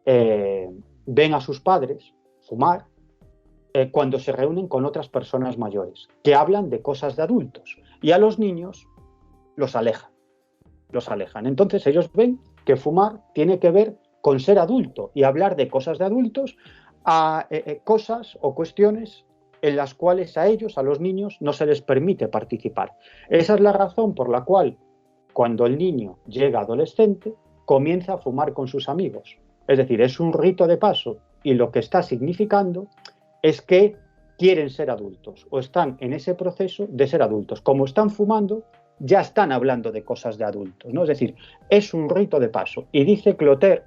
ven a sus padres fumar cuando se reúnen con otras personas mayores, que hablan de cosas de adultos, y a los niños los alejan. Entonces ellos ven que fumar tiene que ver con ser adulto y hablar de cosas de adultos, a cosas o cuestiones en las cuales a ellos, a los niños, no se les permite participar. Esa es la razón por la cual, cuando el niño llega adolescente, comienza a fumar con sus amigos. Es decir, es un rito de paso, y lo que está significando es que quieren ser adultos o están en ese proceso de ser adultos. Como están fumando, ya están hablando de cosas de adultos, ¿no? Es decir, es un rito de paso. Y dice Clotaire,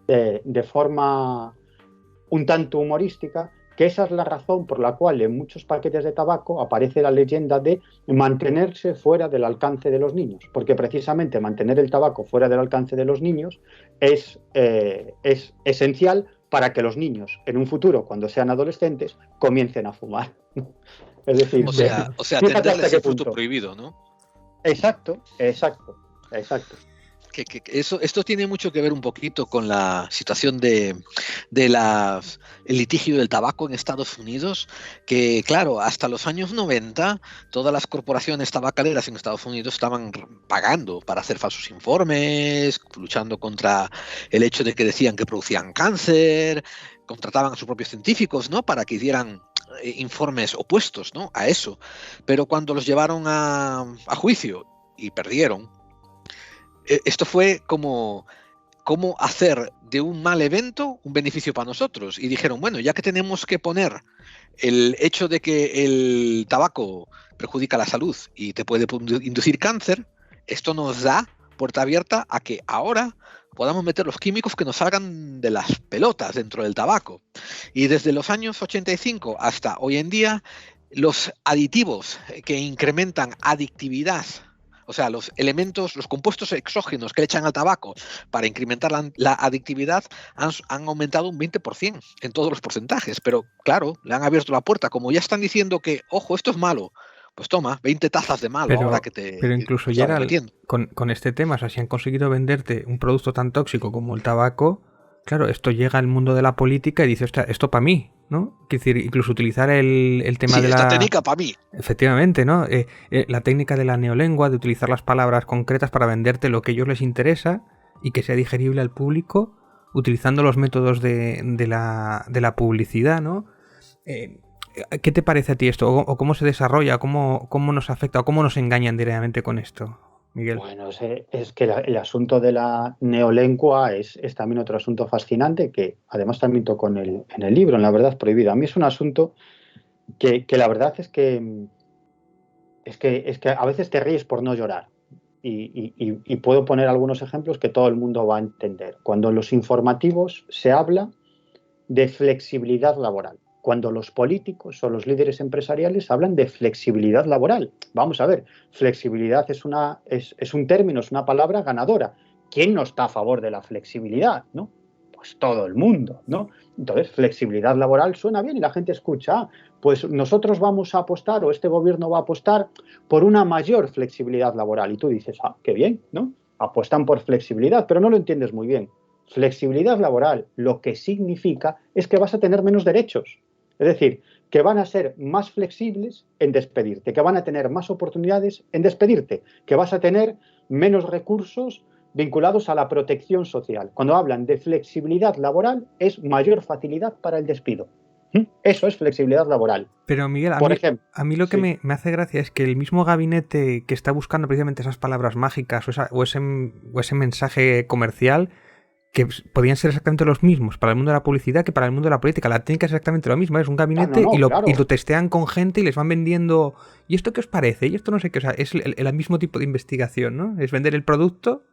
de forma un tanto humorística, que esa es la razón por la cual en muchos paquetes de tabaco aparece la leyenda de mantenerse fuera del alcance de los niños, porque precisamente mantener el tabaco fuera del alcance de los niños es esencial para que los niños en un futuro, cuando sean adolescentes, comiencen a fumar. Es decir, o sea tenerles el fruto prohibido, ¿no? Exacto. Esto tiene mucho que ver un poquito con la situación de el litigio del tabaco en Estados Unidos, que claro, hasta los años 90 todas las corporaciones tabacaleras en Estados Unidos estaban pagando para hacer falsos informes, luchando contra el hecho de que decían que producían cáncer, contrataban a sus propios científicos, ¿no?, para que hicieran informes opuestos, ¿no?, a eso. Pero cuando los llevaron a juicio y perdieron, esto fue como hacer de un mal evento un beneficio para nosotros. Y dijeron, bueno, ya que tenemos que poner el hecho de que el tabaco perjudica la salud y te puede inducir cáncer, esto nos da puerta abierta a que ahora podamos meter los químicos que nos salgan de las pelotas dentro del tabaco. Y desde los años 85 hasta hoy en día, los aditivos que incrementan adictividad, o sea, los elementos, los compuestos exógenos que le echan al tabaco para incrementar la adictividad han aumentado un 20% en todos los porcentajes. Pero claro, le han abierto la puerta. Como ya están diciendo que, ojo, esto es malo, pues toma, 20 tazas de malo ahora que te... Pero incluso ya con este tema, o sea, si han conseguido venderte un producto tan tóxico como el tabaco, claro, esto llega al mundo de la política y dice, hostia, esto para mí, ¿no? Es decir, incluso utilizar el tema de esta técnica para mí. Efectivamente, ¿no? La técnica de la neolengua, de utilizar las palabras concretas para venderte lo que a ellos les interesa y que sea digerible al público, utilizando los métodos de la publicidad, ¿no? ¿Qué te parece a ti esto? ¿O cómo se desarrolla? ¿Cómo nos afecta? ¿O cómo nos engañan directamente con esto, Miguel? Bueno, es que el asunto de la neolengua es también otro asunto fascinante que además también toco en el libro, en La Verdad Prohibida. A mí es un asunto que la verdad es que a veces te ríes por no llorar. Y puedo poner algunos ejemplos que todo el mundo va a entender. Cuando en los informativos se habla de flexibilidad laboral, cuando los políticos o los líderes empresariales hablan de flexibilidad laboral. Vamos a ver, flexibilidad es un término, es una palabra ganadora. ¿Quién no está a favor de la flexibilidad, no? Pues todo el mundo, ¿no? Entonces, flexibilidad laboral suena bien y la gente escucha, pues nosotros vamos a apostar o este gobierno va a apostar por una mayor flexibilidad laboral. Y tú dices, qué bien, ¿no? Apuestan por flexibilidad, pero no lo entiendes muy bien. Flexibilidad laboral lo que significa es que vas a tener menos derechos. Es decir, que van a ser más flexibles en despedirte, que van a tener más oportunidades en despedirte, que vas a tener menos recursos vinculados a la protección social. Cuando hablan de flexibilidad laboral, es mayor facilidad para el despido. Eso es flexibilidad laboral. Pero Miguel, a mí lo que me hace gracia es que el mismo gabinete que está buscando precisamente esas palabras mágicas o ese mensaje comercial, que podían ser exactamente los mismos para el mundo de la publicidad que para el mundo de la política. La técnica es exactamente lo mismo, es un gabinete y lo testean con gente y les van vendiendo, ¿y esto qué os parece? Y esto no sé qué, o sea, es el mismo tipo de investigación, ¿no? Es vender el producto.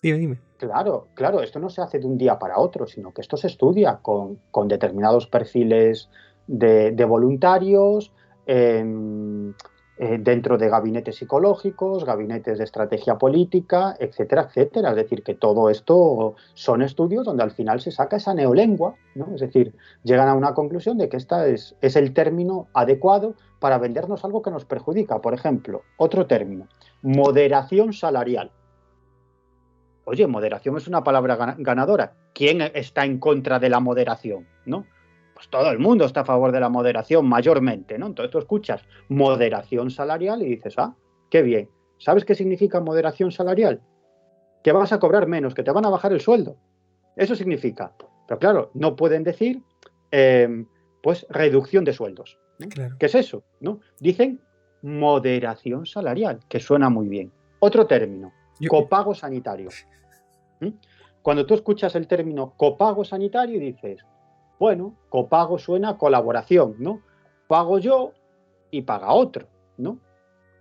Dime. Claro, esto no se hace de un día para otro, sino que esto se estudia con determinados perfiles de voluntarios, dentro de gabinetes psicológicos, gabinetes de estrategia política, etcétera, etcétera. Es decir, que todo esto son estudios donde al final se saca esa neolengua, ¿no? Es decir, llegan a una conclusión de que esta es el término adecuado para vendernos algo que nos perjudica. Por ejemplo, otro término, moderación salarial. Oye, moderación es una palabra ganadora. ¿Quién está en contra de la moderación, no? Pues todo el mundo está a favor de la moderación, mayormente, ¿no? Entonces tú escuchas moderación salarial y dices, qué bien. ¿Sabes qué significa moderación salarial? Que vas a cobrar menos, que te van a bajar el sueldo. Eso significa. Pero claro, no pueden decir, pues, reducción de sueldos, ¿no? Claro. ¿Qué es eso? ¿No? Dicen moderación salarial, que suena muy bien. Otro término, copago sanitario. Cuando tú escuchas el término copago sanitario dices, bueno, copago suena a colaboración, ¿no? Pago yo y paga otro, ¿no?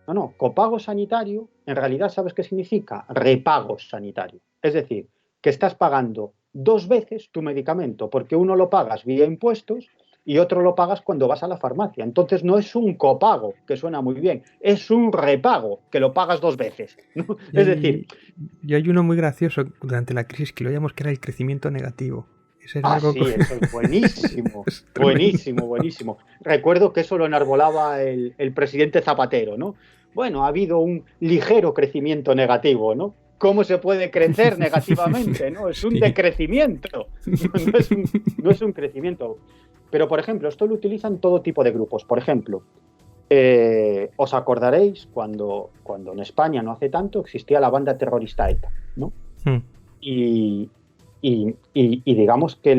No, copago sanitario, en realidad, ¿sabes qué significa? Repago sanitario. Es decir, que estás pagando 2 veces tu medicamento, porque uno lo pagas vía impuestos y otro lo pagas cuando vas a la farmacia. Entonces no es un copago, que suena muy bien, es un repago, que lo pagas 2 veces, ¿no? Es decir... Y hay uno muy gracioso durante la crisis que lo llamamos que era el crecimiento negativo. Sí, eso es buenísimo, buenísimo. Recuerdo que eso lo enarbolaba el presidente Zapatero, ¿no? Bueno, ha habido un ligero crecimiento negativo, ¿no? cómo se puede crecer negativamente, ¿no? Es un decrecimiento, no es un crecimiento. Pero, por ejemplo, esto lo utilizan todo tipo de grupos. Por ejemplo, os acordaréis cuando en España no hace tanto existía la banda terrorista ETA, ¿no? Y digamos que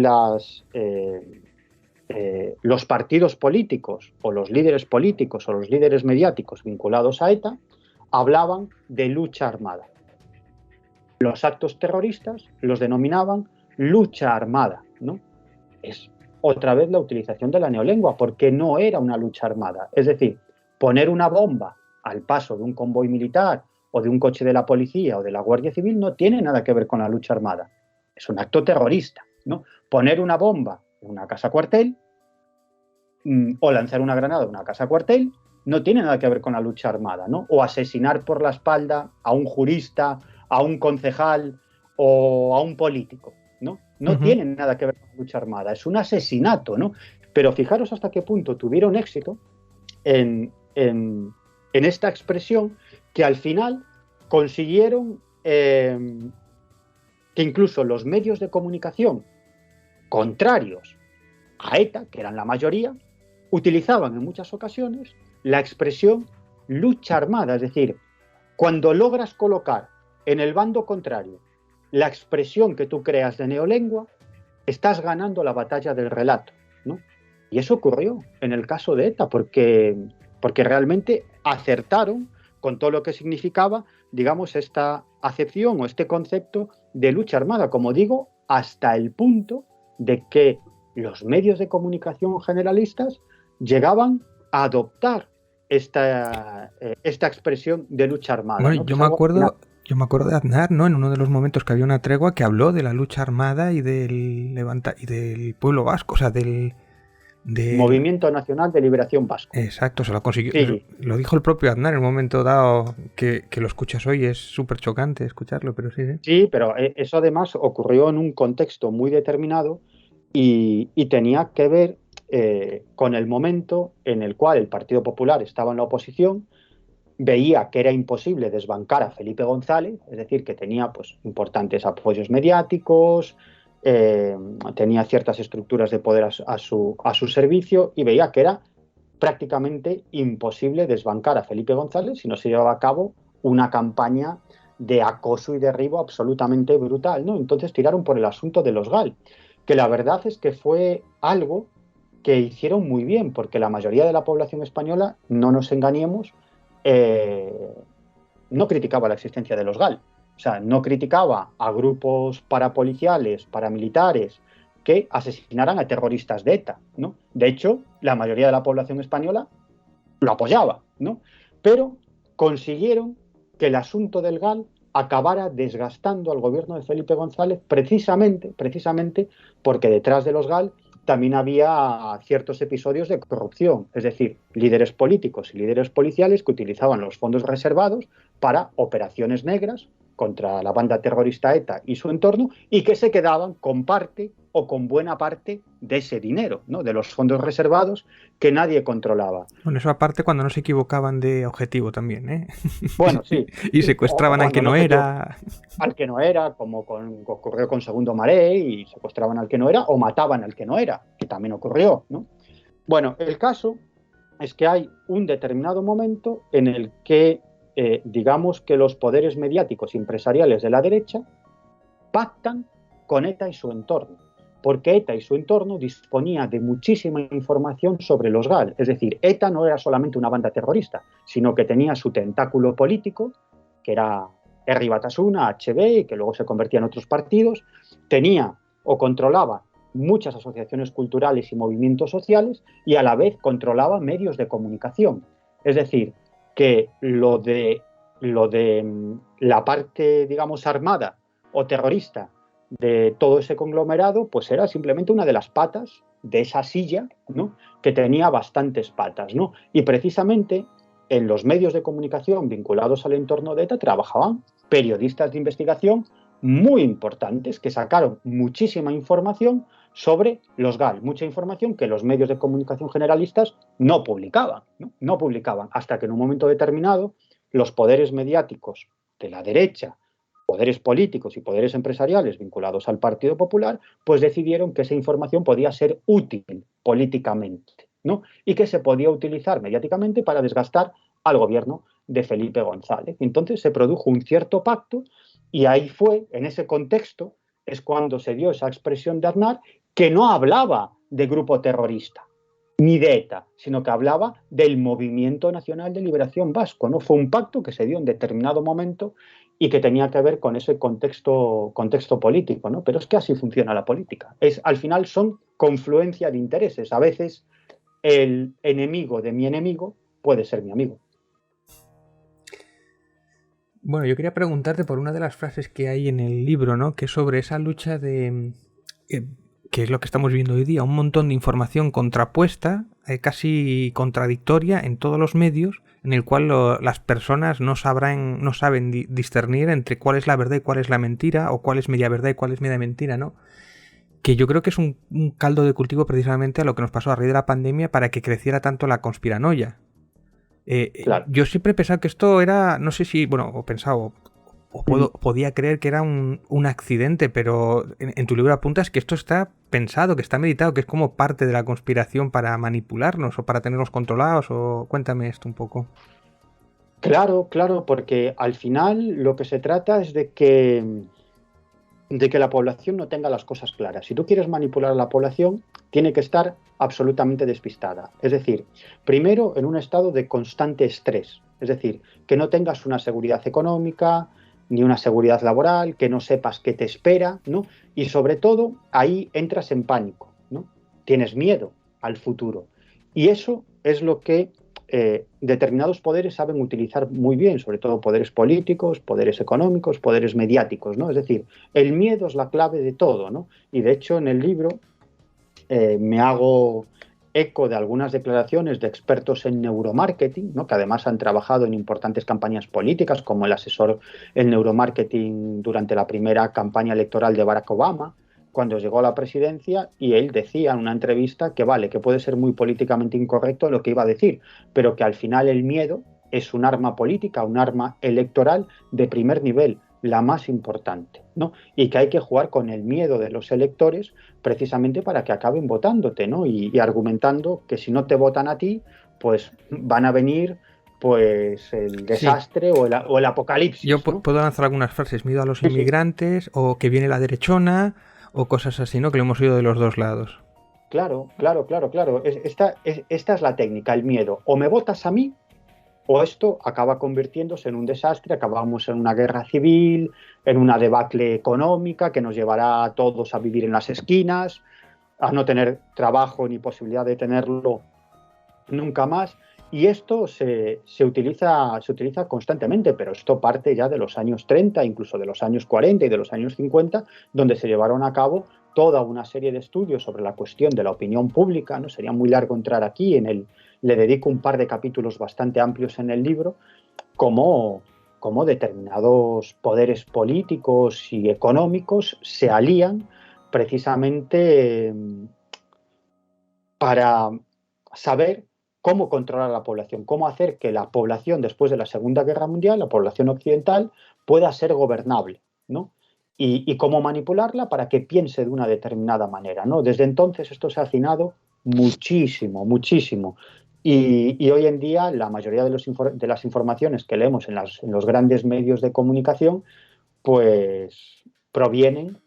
los partidos políticos o los líderes políticos o los líderes mediáticos vinculados a ETA hablaban de lucha armada. Los actos terroristas los denominaban lucha armada, ¿no? Es otra vez la utilización de la neolengua, porque no era una lucha armada. Es decir, poner una bomba al paso de un convoy militar o de un coche de la policía o de la Guardia Civil no tiene nada que ver con la lucha armada. Es un acto terrorista, ¿no? Poner una bomba en una casa cuartel o lanzar una granada en una casa cuartel no tiene nada que ver con la lucha armada, ¿no? O asesinar por la espalda a un jurista, a un concejal o a un político, ¿no? No tiene nada que ver con la lucha armada, es un asesinato, ¿no? Pero fijaros hasta qué punto tuvieron éxito en esta expresión, que al final consiguieron que incluso los medios de comunicación contrarios a ETA, que eran la mayoría, utilizaban en muchas ocasiones la expresión lucha armada. Es decir, cuando logras colocar en el bando contrario la expresión que tú creas de neolengua, estás ganando la batalla del relato, ¿no? Y eso ocurrió en el caso de ETA, porque realmente acertaron con todo lo que significaba, digamos, esta acepción o este concepto de lucha armada, como digo, hasta el punto de que los medios de comunicación generalistas llegaban a adoptar esta expresión de lucha armada. Bueno, ¿no? yo me acuerdo de Aznar, ¿no? En uno de los momentos que había una tregua que habló de la lucha armada y del pueblo vasco, o sea, del Movimiento Nacional de Liberación Vasco. Exacto, se lo consiguió. Sí. Lo dijo el propio Aznar en un momento dado, que lo escuchas hoy, es súper chocante escucharlo, pero sí. Sí, pero eso además ocurrió en un contexto muy determinado y tenía que ver con el momento en el cual el Partido Popular estaba en la oposición, veía que era imposible desbancar a Felipe González, es decir, que tenía pues importantes apoyos mediáticos, tenía ciertas estructuras de poder a su servicio, y veía que era prácticamente imposible desbancar a Felipe González si no se llevaba a cabo una campaña de acoso y derribo absolutamente brutal, ¿no? Entonces tiraron por el asunto de los GAL, que la verdad es que fue algo que hicieron muy bien, porque la mayoría de la población española, no nos engañemos, no criticaba la existencia de los GAL. O sea, no criticaba a grupos parapoliciales, paramilitares, que asesinaran a terroristas de ETA, ¿no? De hecho, la mayoría de la población española lo apoyaba, ¿no? Pero consiguieron que el asunto del GAL acabara desgastando al gobierno de Felipe González precisamente porque detrás de los GAL también había ciertos episodios de corrupción, es decir, líderes políticos y líderes policiales que utilizaban los fondos reservados para operaciones negras contra la banda terrorista ETA y su entorno, y que se quedaban con parte o con buena parte de ese dinero, ¿no? De los fondos reservados que nadie controlaba. Bueno, eso aparte cuando no se equivocaban de objetivo también, ¿eh? Bueno, sí. Y secuestraban al que no era. Al que no era, como ocurrió con Segundo Maré, y secuestraban al que no era, o mataban al que no era, que también ocurrió, ¿no? Bueno, el caso es que hay un determinado momento en el que digamos que los poderes mediáticos y empresariales de la derecha pactan con ETA y su entorno, porque ETA y su entorno disponía de muchísima información sobre los GAL. Es decir, ETA no era solamente una banda terrorista, sino que tenía su tentáculo político, que era Herri Batasuna, HB, que luego se convertía en otros partidos, tenía o controlaba muchas asociaciones culturales y movimientos sociales, y a la vez controlaba medios de comunicación. Es decir, que lo de la parte, digamos, armada o terrorista de todo ese conglomerado, pues era simplemente una de las patas de esa silla, ¿no? Que tenía bastantes patas, ¿no? Y precisamente en los medios de comunicación vinculados al entorno de ETA trabajaban periodistas de investigación muy importantes que sacaron muchísima información sobre los GAL, mucha información que los medios de comunicación generalistas no publicaban, ¿no? No publicaban, hasta que en un momento determinado los poderes mediáticos de la derecha poderes políticos y poderes empresariales vinculados al Partido Popular, pues decidieron que esa información podía ser útil políticamente, ¿no? Y que se podía utilizar mediáticamente para desgastar al gobierno de Felipe González. Entonces se produjo un cierto pacto y ahí fue, en ese contexto, es cuando se dio esa expresión de Aznar, que no hablaba de grupo terrorista ni de ETA, sino que hablaba del Movimiento Nacional de Liberación Vasco, ¿no? Fue un pacto que se dio en determinado momento y que tenía que ver con ese contexto político, ¿no? Pero es que así funciona la política. Al final son confluencia de intereses. A veces el enemigo de mi enemigo puede ser mi amigo. Bueno, yo quería preguntarte por una de las frases que hay en el libro, ¿no? Que es sobre esa lucha de... que es lo que estamos viviendo hoy día, un montón de información contrapuesta, casi contradictoria en todos los medios, en el cual las personas no saben discernir entre cuál es la verdad y cuál es la mentira, o cuál es media verdad y cuál es media mentira, ¿no? Que yo creo que es un caldo de cultivo precisamente a lo que nos pasó a raíz de la pandemia para que creciera tanto la conspiranoia. Claro. Yo siempre he pensado que esto era, no sé si, bueno, o pensado, podía creer que era un accidente, pero en tu libro apuntas que esto está pensado, que está meditado, que es como parte de la conspiración para manipularnos o para tenernos controlados, o cuéntame esto un poco. Claro, porque al final lo que se trata es de que la población no tenga las cosas claras. Si tú quieres manipular a la población, tiene que estar absolutamente despistada. Es decir, primero en un estado de constante estrés. Es decir, que no tengas una seguridad económica, ni una seguridad laboral, que no sepas qué te espera, ¿no? Y sobre todo, ahí entras en pánico, ¿no? Tienes miedo al futuro. Y eso es lo que determinados poderes saben utilizar muy bien, sobre todo poderes políticos, poderes económicos, poderes mediáticos, ¿no? Es decir, el miedo es la clave de todo, ¿no? Y de hecho en el libro me hago eco de algunas declaraciones de expertos en neuromarketing, ¿no? Que además han trabajado en importantes campañas políticas, como el asesor en neuromarketing durante la primera campaña electoral de Barack Obama, cuando llegó a la presidencia, y él decía en una entrevista que vale, que puede ser muy políticamente incorrecto lo que iba a decir, pero que al final el miedo es un arma política, un arma electoral de primer nivel, la más importante, ¿no? Y que hay que jugar con el miedo de los electores precisamente para que acaben votándote, ¿no? Y argumentando que si no te votan a ti, pues van a venir pues el desastre, sí, o el apocalipsis. Yo ¿no? Puedo lanzar algunas frases, miedo a los inmigrantes, sí. O que viene la derechona, o cosas así, ¿no? Que lo hemos oído de los dos lados. Claro. Esta es la técnica, el miedo. O me votas a mí, o esto acaba convirtiéndose en un desastre, acabamos en una guerra civil, en una debacle económica que nos llevará a todos a vivir en las esquinas, a no tener trabajo ni posibilidad de tenerlo nunca más. Y esto se utiliza constantemente, pero esto parte ya de los años 30, incluso de los años 40 y de los años 50, donde se llevaron a cabo toda una serie de estudios sobre la cuestión de la opinión pública, ¿no? Sería muy largo entrar aquí, le dedico un par de capítulos bastante amplios en el libro, cómo determinados poderes políticos y económicos se alían precisamente para saber cómo controlar a la población, cómo hacer que la población después de la Segunda Guerra Mundial, la población occidental, pueda ser gobernable, ¿no? Y cómo manipularla para que piense de una determinada manera, ¿no? Desde entonces esto se ha afinado muchísimo. Y hoy en día la mayoría de las informaciones que leemos en los grandes medios de comunicación pues provienen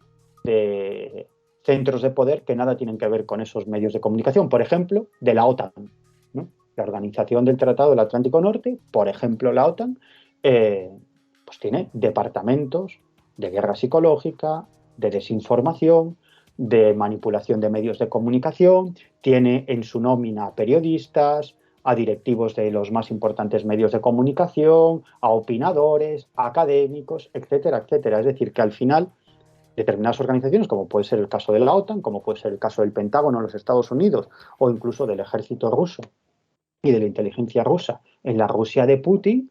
de centros de poder que nada tienen que ver con esos medios de comunicación. Por ejemplo, de la OTAN, ¿no? La Organización del Tratado del Atlántico Norte, por ejemplo, la OTAN, pues tiene departamentos de guerra psicológica, de desinformación, de manipulación de medios de comunicación, tiene en su nómina a periodistas, a directivos de los más importantes medios de comunicación, a opinadores, a académicos, etcétera, etcétera. Es decir, que al final determinadas organizaciones, como puede ser el caso de la OTAN, como puede ser el caso del Pentágono en los Estados Unidos o incluso del ejército ruso y de la inteligencia rusa en la Rusia de Putin,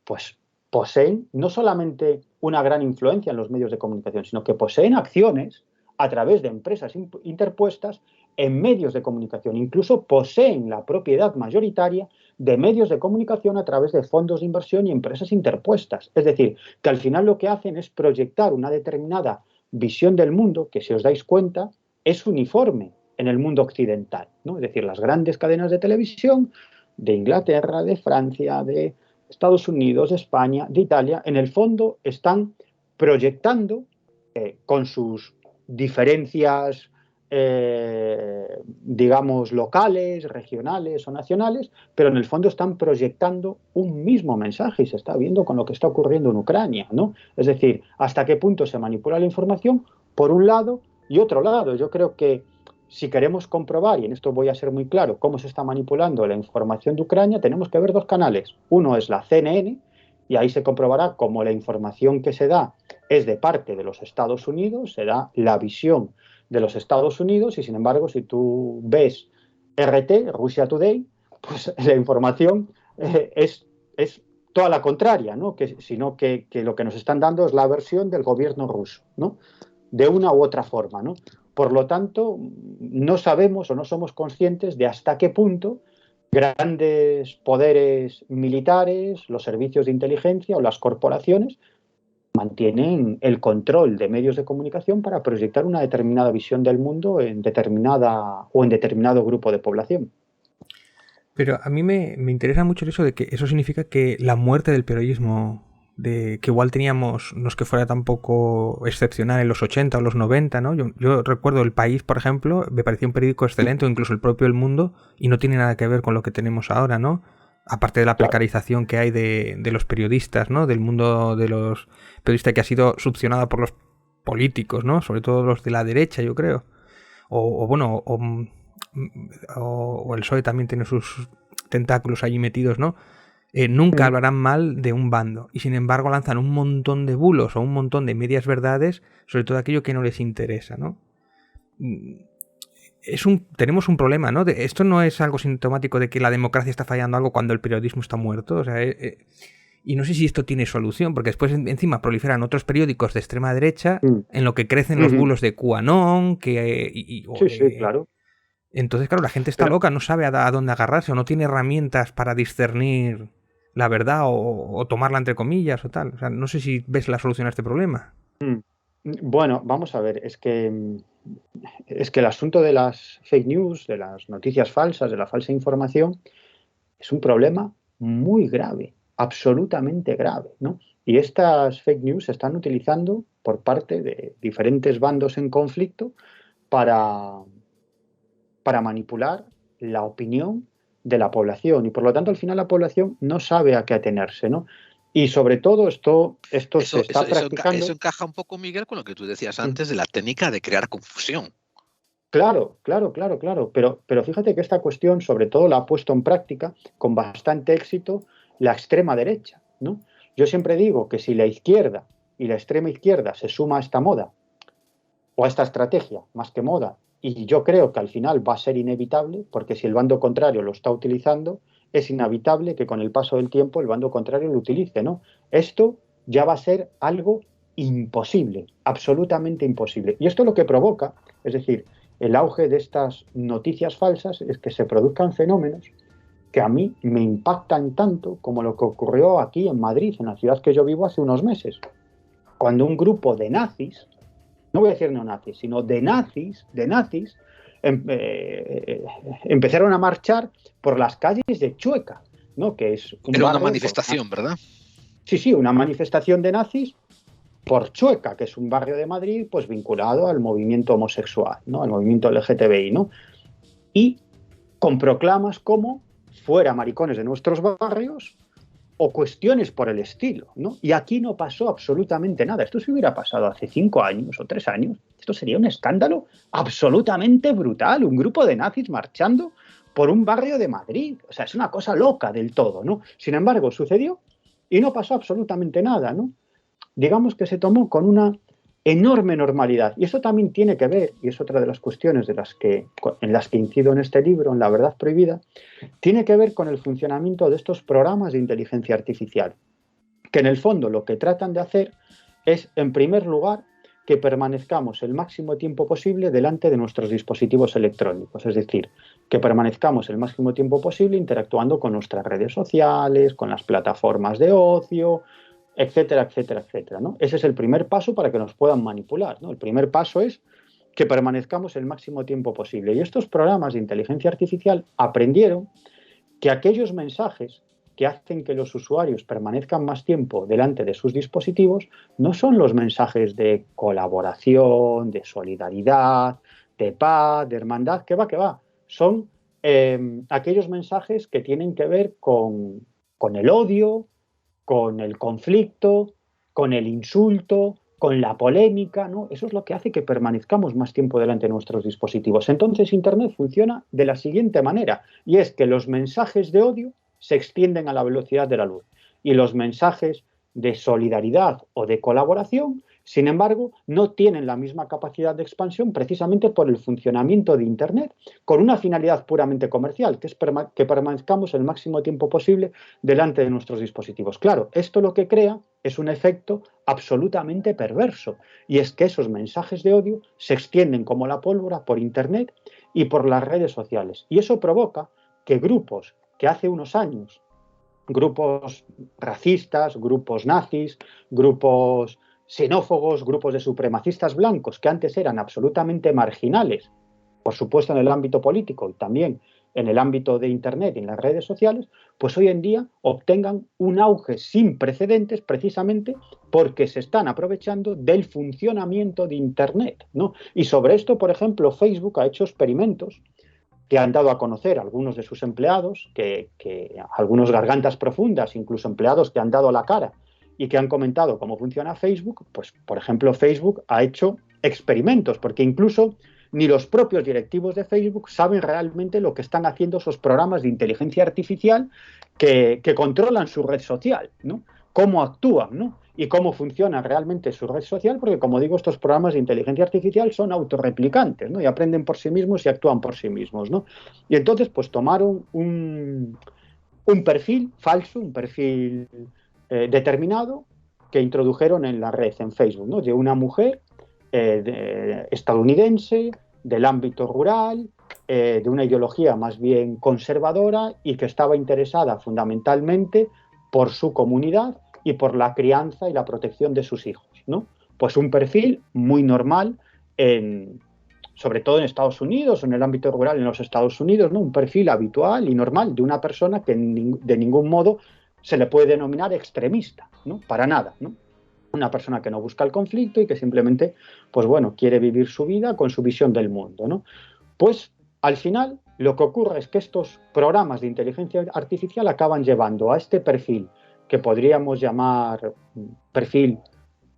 pues poseen no solamente una gran influencia en los medios de comunicación, sino que poseen acciones a través de empresas interpuestas en medios de comunicación. Incluso poseen la propiedad mayoritaria de medios de comunicación a través de fondos de inversión y empresas interpuestas. Es decir, que al final lo que hacen es proyectar una determinada visión del mundo que, si os dais cuenta, es uniforme en el mundo occidental, ¿no? Es decir, las grandes cadenas de televisión de Inglaterra, de Francia, de Estados Unidos, de España, de Italia, en el fondo están proyectando con sus diferencias, digamos, locales, regionales o nacionales, pero en el fondo están proyectando un mismo mensaje y se está viendo con lo que está ocurriendo en Ucrania, ¿no? Es decir, hasta qué punto se manipula la información por un lado y otro lado. Yo creo que si queremos comprobar, y en esto voy a ser muy claro, cómo se está manipulando la información de Ucrania, tenemos que ver dos canales. Uno es la CNN, y ahí se comprobará cómo la información que se da es de parte de los Estados Unidos, se da la visión de los Estados Unidos, y sin embargo, si tú ves RT, Russia Today, pues la información es toda la contraria, ¿no? Sino que lo que nos están dando es la versión del gobierno ruso, ¿no? De una u otra forma, ¿no? Por lo tanto, no sabemos o no somos conscientes de hasta qué punto grandes poderes militares, los servicios de inteligencia o las corporaciones mantienen el control de medios de comunicación para proyectar una determinada visión del mundo en determinado grupo de población. Pero a mí me interesa mucho el hecho de que eso significa que la muerte del periodismo, de que igual teníamos, no es que fuera tampoco excepcional en los 80 o los 90, ¿no? Yo recuerdo El País, por ejemplo, me parecía un periódico excelente, o incluso el propio El Mundo, y no tiene nada que ver con lo que tenemos ahora, ¿no? Aparte de la precarización que hay de los periodistas, ¿no? Del mundo de los periodistas, que ha sido subvencionada por los políticos, ¿no? Sobre todo los de la derecha, yo creo. O el PSOE también tiene sus tentáculos allí metidos, ¿no? Nunca hablarán mal de un bando, y sin embargo lanzan un montón de bulos o un montón de medias verdades sobre todo aquello que no les interesa, ¿no? Tenemos un problema, ¿no? Esto no es algo sintomático de que la democracia está fallando algo cuando el periodismo está muerto, o sea, y no sé si esto tiene solución, porque después encima proliferan otros periódicos de extrema derecha en lo que crecen los bulos de QAnon, sí, claro. Entonces, claro, la gente está loca, no sabe a dónde agarrarse o no tiene herramientas para discernir la verdad o tomarla entre comillas o tal. O sea, no sé si ves la solución a este problema. Bueno, vamos a ver, es que el asunto de las fake news, de las noticias falsas, de la falsa información, es un problema muy grave, absolutamente grave, ¿no? Y estas fake news se están utilizando por parte de diferentes bandos en conflicto para manipular la opinión de la población, y por lo tanto al final la población no sabe a qué atenerse, ¿no? Y sobre todo esto se está practicando. Eso encaja un poco, Miguel, con lo que tú decías antes de la técnica de crear confusión. Claro. Pero fíjate que esta cuestión sobre todo la ha puesto en práctica con bastante éxito la extrema derecha, ¿no? Yo siempre digo que si la izquierda y la extrema izquierda se suma a esta moda o a esta estrategia, más que moda, y yo creo que al final va a ser inevitable, porque si el bando contrario lo está utilizando, es inevitable que con el paso del tiempo el bando contrario lo utilice, ¿no? Esto ya va a ser algo imposible, absolutamente imposible. Y esto lo que provoca, es decir, el auge de estas noticias falsas, es que se produzcan fenómenos que a mí me impactan tanto como lo que ocurrió aquí en Madrid, en la ciudad que yo vivo, hace unos meses, cuando un grupo de nazis, no voy a decir neonazis, sino de nazis, empezaron a marchar por las calles de Chueca, ¿no? Que es era una manifestación, ¿verdad? Sí, una manifestación de nazis por Chueca, que es un barrio de Madrid pues vinculado al movimiento homosexual, ¿no? Al movimiento LGTBI, ¿no? Y con proclamas como fuera maricones de nuestros barrios o cuestiones por el estilo, ¿no? Y aquí no pasó absolutamente nada. Esto si hubiera pasado hace 5 años o 3 años, esto sería un escándalo absolutamente brutal. Un grupo de nazis marchando por un barrio de Madrid. O sea, es una cosa loca del todo, ¿no? Sin embargo, sucedió y no pasó absolutamente nada, ¿no? Digamos que se tomó con una enorme normalidad. Y eso también tiene que ver, y es otra de las cuestiones en las que incido en este libro, en La Verdad Prohibida, tiene que ver con el funcionamiento de estos programas de inteligencia artificial, que en el fondo lo que tratan de hacer es, en primer lugar, que permanezcamos el máximo tiempo posible delante de nuestros dispositivos electrónicos, es decir, que permanezcamos el máximo tiempo posible interactuando con nuestras redes sociales, con las plataformas de ocio, etcétera, etcétera, etcétera, ¿no? Ese es el primer paso para que nos puedan manipular, ¿no? El primer paso es que permanezcamos el máximo tiempo posible. Y estos programas de inteligencia artificial aprendieron que aquellos mensajes que hacen que los usuarios permanezcan más tiempo delante de sus dispositivos no son los mensajes de colaboración, de solidaridad, de paz, de hermandad, que va. Son aquellos mensajes que tienen que ver con el odio, con el conflicto, con el insulto, con la polémica, ¿no? Eso es lo que hace que permanezcamos más tiempo delante de nuestros dispositivos. Entonces, Internet funciona de la siguiente manera, y es que los mensajes de odio se extienden a la velocidad de la luz y los mensajes de solidaridad o de colaboración, sin embargo, no tienen la misma capacidad de expansión precisamente por el funcionamiento de Internet, con una finalidad puramente comercial, que es que permanezcamos el máximo tiempo posible delante de nuestros dispositivos. Claro, esto lo que crea es un efecto absolutamente perverso, y es que esos mensajes de odio se extienden como la pólvora por Internet y por las redes sociales. Y eso provoca que grupos que hace unos años, grupos racistas, grupos nazis, grupos xenófobos, grupos de supremacistas blancos, que antes eran absolutamente marginales, por supuesto en el ámbito político y también en el ámbito de Internet y en las redes sociales, pues hoy en día obtengan un auge sin precedentes precisamente porque se están aprovechando del funcionamiento de Internet, ¿no? Y sobre esto, por ejemplo, Facebook ha hecho experimentos que han dado a conocer a algunos de sus empleados, que algunos gargantas profundas, incluso empleados que han dado la cara y que han comentado cómo funciona Facebook. Pues, por ejemplo, Facebook ha hecho experimentos, porque incluso ni los propios directivos de Facebook saben realmente lo que están haciendo esos programas de inteligencia artificial que controlan su red social, ¿no? Cómo actúan, ¿no? Y cómo funciona realmente su red social, porque, como digo, estos programas de inteligencia artificial son autorreplicantes, ¿no? Y aprenden por sí mismos y actúan por sí mismos, ¿no? Y entonces, pues tomaron un perfil falso, un perfil determinado, que introdujeron en la red, en Facebook, ¿no? De una mujer estadounidense, del ámbito rural, de una ideología más bien conservadora y que estaba interesada fundamentalmente por su comunidad y por la crianza y la protección de sus hijos, ¿no? Pues un perfil muy normal, sobre todo en Estados Unidos o en el ámbito rural en los Estados Unidos, ¿no? Un perfil habitual y normal de una persona que de ningún modo se le puede denominar extremista, ¿no? Para nada, ¿no? Una persona que no busca el conflicto y que simplemente, pues bueno, quiere vivir su vida con su visión del mundo, ¿no? Pues al final lo que ocurre es que estos programas de inteligencia artificial acaban llevando a este perfil que podríamos llamar perfil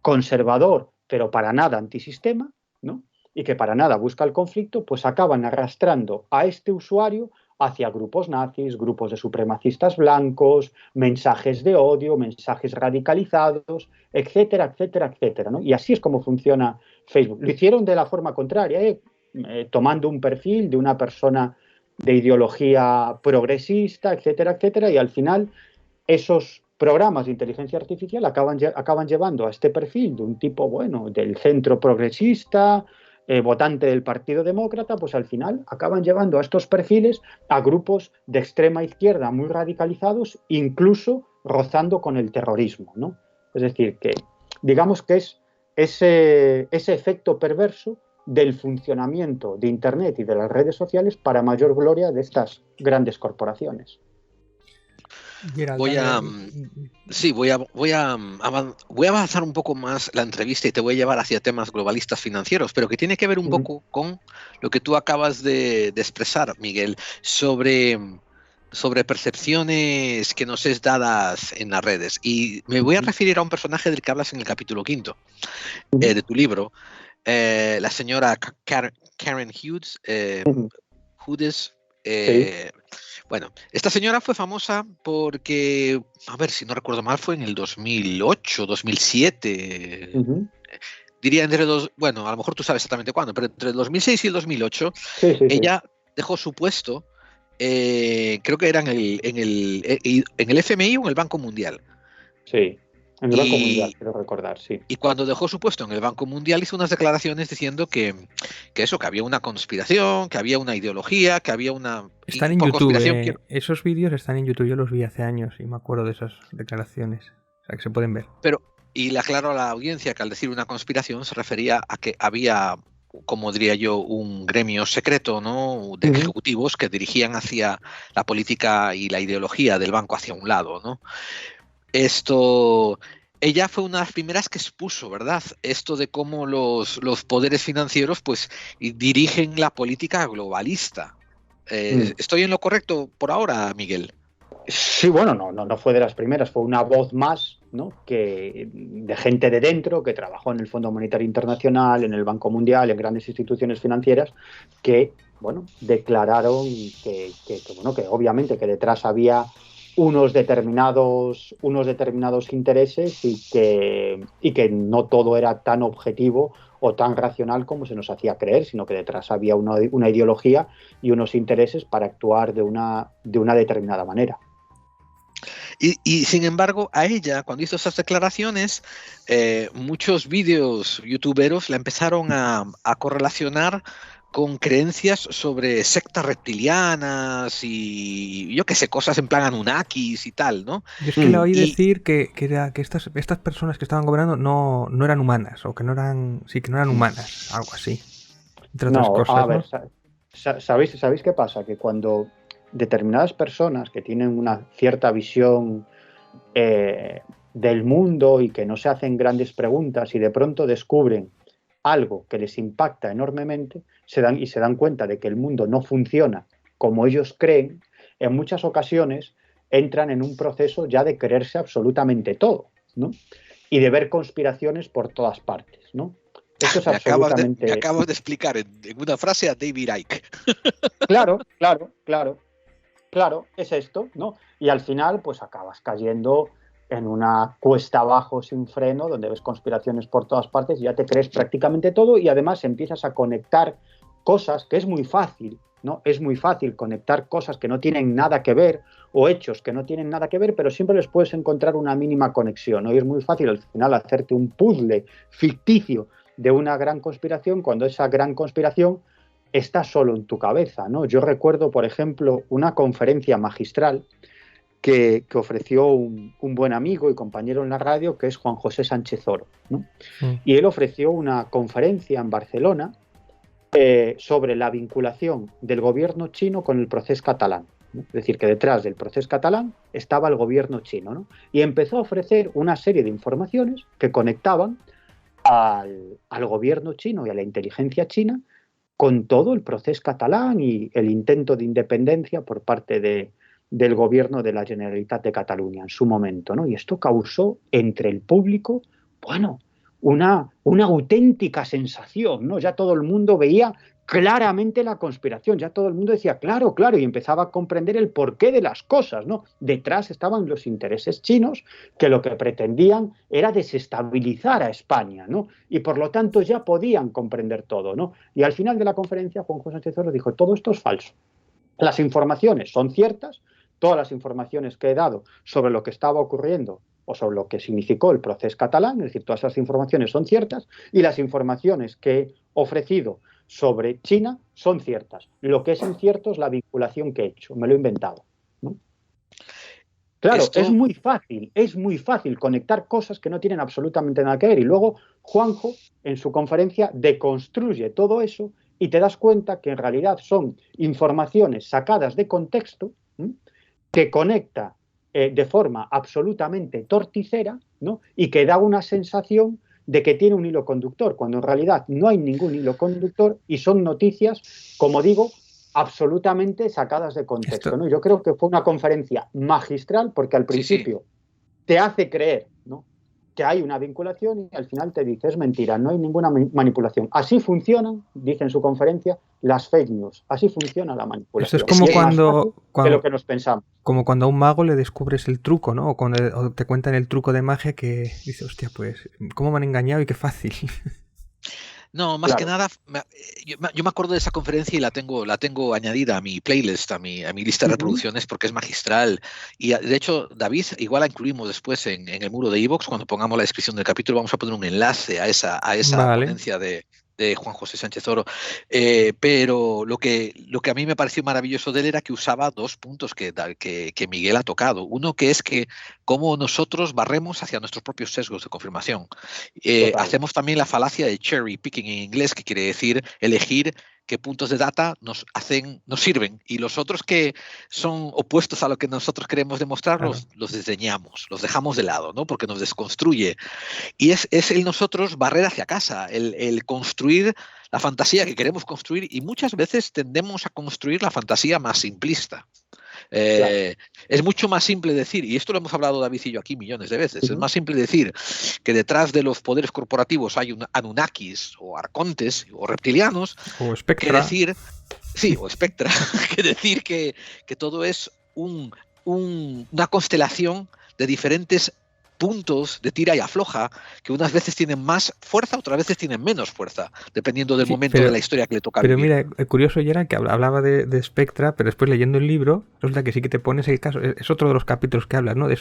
conservador, pero para nada antisistema, ¿no? Y que para nada busca el conflicto, pues acaban arrastrando a este usuario hacia grupos nazis, grupos de supremacistas blancos, mensajes de odio, mensajes radicalizados, etcétera, etcétera, etcétera, ¿no? Y así es como funciona Facebook. Lo hicieron de la forma contraria, tomando un perfil de una persona de ideología progresista, etcétera, etcétera, y al final esos programas de inteligencia artificial acaban llevando a este perfil de un tipo, bueno, del centro progresista, votante del Partido Demócrata, pues al final acaban llevando a estos perfiles a grupos de extrema izquierda muy radicalizados, incluso rozando con el terrorismo, ¿no? Es decir, que digamos que es ese efecto perverso del funcionamiento de Internet y de las redes sociales para mayor gloria de estas grandes corporaciones. Voy a avanzar un poco más la entrevista y te voy a llevar hacia temas globalistas financieros, pero que tiene que ver un poco con lo que tú acabas de expresar, Miguel, sobre percepciones que nos es dadas en las redes. Y me voy a referir a un personaje del que hablas en el capítulo 5 de tu libro, la señora Karen Hughes. Bueno, esta señora fue famosa porque, a ver si no recuerdo mal, fue en el 2008, 2007. Diría entre bueno, a lo mejor tú sabes exactamente cuándo, pero entre el 2006 y el 2008, ella dejó su puesto, creo que era en el FMI o en el Banco Mundial. Sí. En el Banco Mundial, quiero recordar, sí. Y cuando dejó su puesto en el Banco Mundial hizo unas declaraciones diciendo que había una conspiración, que había una ideología, que había una... Están en YouTube, esos vídeos están en YouTube, yo los vi hace años y me acuerdo de esas declaraciones, o sea que se pueden ver. Y le aclaro a la audiencia que al decir una conspiración se refería a que había, como diría yo, un gremio secreto, ¿no?, de ejecutivos que dirigían hacia la política y la ideología del banco hacia un lado, ¿no? Ella fue una de las primeras que expuso, ¿verdad?, esto de cómo los poderes financieros pues dirigen la política globalista. ¿Estoy en lo correcto por ahora, Miguel? Sí, bueno, no fue de las primeras, fue una voz más, ¿no?, que de gente de dentro que trabajó en el Fondo Monetario Internacional, en el Banco Mundial, en grandes instituciones financieras, que, bueno, declararon que obviamente que detrás había unos determinados intereses y que no todo era tan objetivo o tan racional como se nos hacía creer, sino que detrás había una ideología y unos intereses para actuar de una determinada manera. Y sin embargo, a ella, cuando hizo esas declaraciones, muchos vídeos youtuberos la empezaron a correlacionar con creencias sobre sectas reptilianas y yo qué sé, cosas en plan Anunnakis y tal, ¿no? Yo es que le oí decir que estas personas que estaban gobernando no eran humanas, o que no eran humanas, algo así. Entre otras cosas, a ver, ¿no? ¿Sabéis qué pasa? Que cuando determinadas personas que tienen una cierta visión del mundo y que no se hacen grandes preguntas y de pronto descubren algo que les impacta enormemente, se dan cuenta de que el mundo no funciona como ellos creen, en muchas ocasiones entran en un proceso ya de creerse absolutamente todo, ¿no? Y de ver conspiraciones por todas partes, ¿no? Esto es absolutamente... Me acabas de explicar en una frase a David Icke. Claro, es esto, ¿no? Y al final, pues acabas cayendo en una cuesta abajo sin freno, donde ves conspiraciones por todas partes y ya te crees prácticamente todo y además empiezas a conectar cosas, que es muy fácil, ¿no? Es muy fácil conectar cosas que no tienen nada que ver o hechos que no tienen nada que ver, pero siempre les puedes encontrar una mínima conexión, ¿no? Y es muy fácil al final hacerte un puzzle ficticio de una gran conspiración cuando esa gran conspiración está solo en tu cabeza, ¿no? Yo recuerdo, por ejemplo, una conferencia magistral que ofreció un buen amigo y compañero en la radio, que es Juan José Sánchez Oro, ¿no? Y él ofreció una conferencia en Barcelona sobre la vinculación del gobierno chino con el procés catalán, ¿no? Es decir, que detrás del procés catalán estaba el gobierno chino, ¿no? Y empezó a ofrecer una serie de informaciones que conectaban al gobierno chino y a la inteligencia china con todo el procés catalán y el intento de independencia por parte del gobierno de la Generalitat de Cataluña en su momento, ¿no? Y esto causó entre el público, bueno, una auténtica sensación, ¿no? Ya todo el mundo veía claramente la conspiración, ya todo el mundo decía, claro, y empezaba a comprender el porqué de las cosas, ¿no? Detrás estaban los intereses chinos que lo que pretendían era desestabilizar a España, ¿no? Y por lo tanto ya podían comprender todo, ¿no? Y al final de la conferencia Juan José Sánchez Oro dijo, todo esto es falso. Las informaciones son ciertas, todas las informaciones que he dado sobre lo que estaba ocurriendo o sobre lo que significó el procés catalán, es decir, todas esas informaciones son ciertas y las informaciones que he ofrecido sobre China son ciertas. Lo que es incierto es la vinculación que he hecho, me lo he inventado, ¿no? Claro, es muy fácil conectar cosas que no tienen absolutamente nada que ver y luego Juanjo en su conferencia deconstruye todo eso y te das cuenta que en realidad son informaciones sacadas de contexto, ¿sí?, que conecta de forma absolutamente torticera, ¿no?, y que da una sensación de que tiene un hilo conductor, cuando en realidad no hay ningún hilo conductor y son noticias, como digo, absolutamente sacadas de contexto, ¿no? Yo creo que fue una conferencia magistral porque al principio te hace creer, ¿no?, que hay una vinculación y al final te dice, es mentira, no hay ninguna manipulación. Así funcionan, dice en su conferencia, las fake news. Así funciona la manipulación. Eso es como cuando de lo que nos pensamos. Como cuando a un mago le descubres el truco, ¿no? O te cuentan el truco de magia que dice, hostia, pues, ¿cómo me han engañado y qué fácil? No, más que nada, yo me acuerdo de esa conferencia y la tengo añadida a mi playlist, a mi lista de reproducciones, porque es magistral. Y de hecho, David, igual la incluimos después en el muro de iVoox, cuando pongamos la descripción del capítulo, vamos a poner un enlace a esa Vale. ponencia de Juan José Sánchez Oro. Pero lo que a mí me pareció maravilloso de él era que usaba dos puntos que Miguel ha tocado. Uno, que es que cómo nosotros barremos hacia nuestros propios sesgos de confirmación. Hacemos también la falacia de cherry picking en inglés, que quiere decir elegir qué puntos de data nos sirven, y los otros que son opuestos a lo que nosotros queremos demostrar, claro, los desdeñamos, los dejamos de lado, ¿no? Porque nos desconstruye. Y es el nosotros barrer hacia casa, el construir la fantasía que queremos construir, y muchas veces tendemos a construir la fantasía más simplista. Claro. Es mucho más simple decir, y esto lo hemos hablado David y yo aquí millones de veces, es más simple decir que detrás de los poderes corporativos hay Anunnakis o arcontes o reptilianos, o Spectra, que decir, o Spectra, que decir que todo es una constelación de diferentes puntos de tira y afloja, que unas veces tienen más fuerza, otras veces tienen menos fuerza, dependiendo del momento de la historia que le toca vivir. Pero mira, curioso ya era que hablaba de Spectra, pero después leyendo el libro, resulta que sí que te pones el caso, es otro de los capítulos que hablas, ¿no? De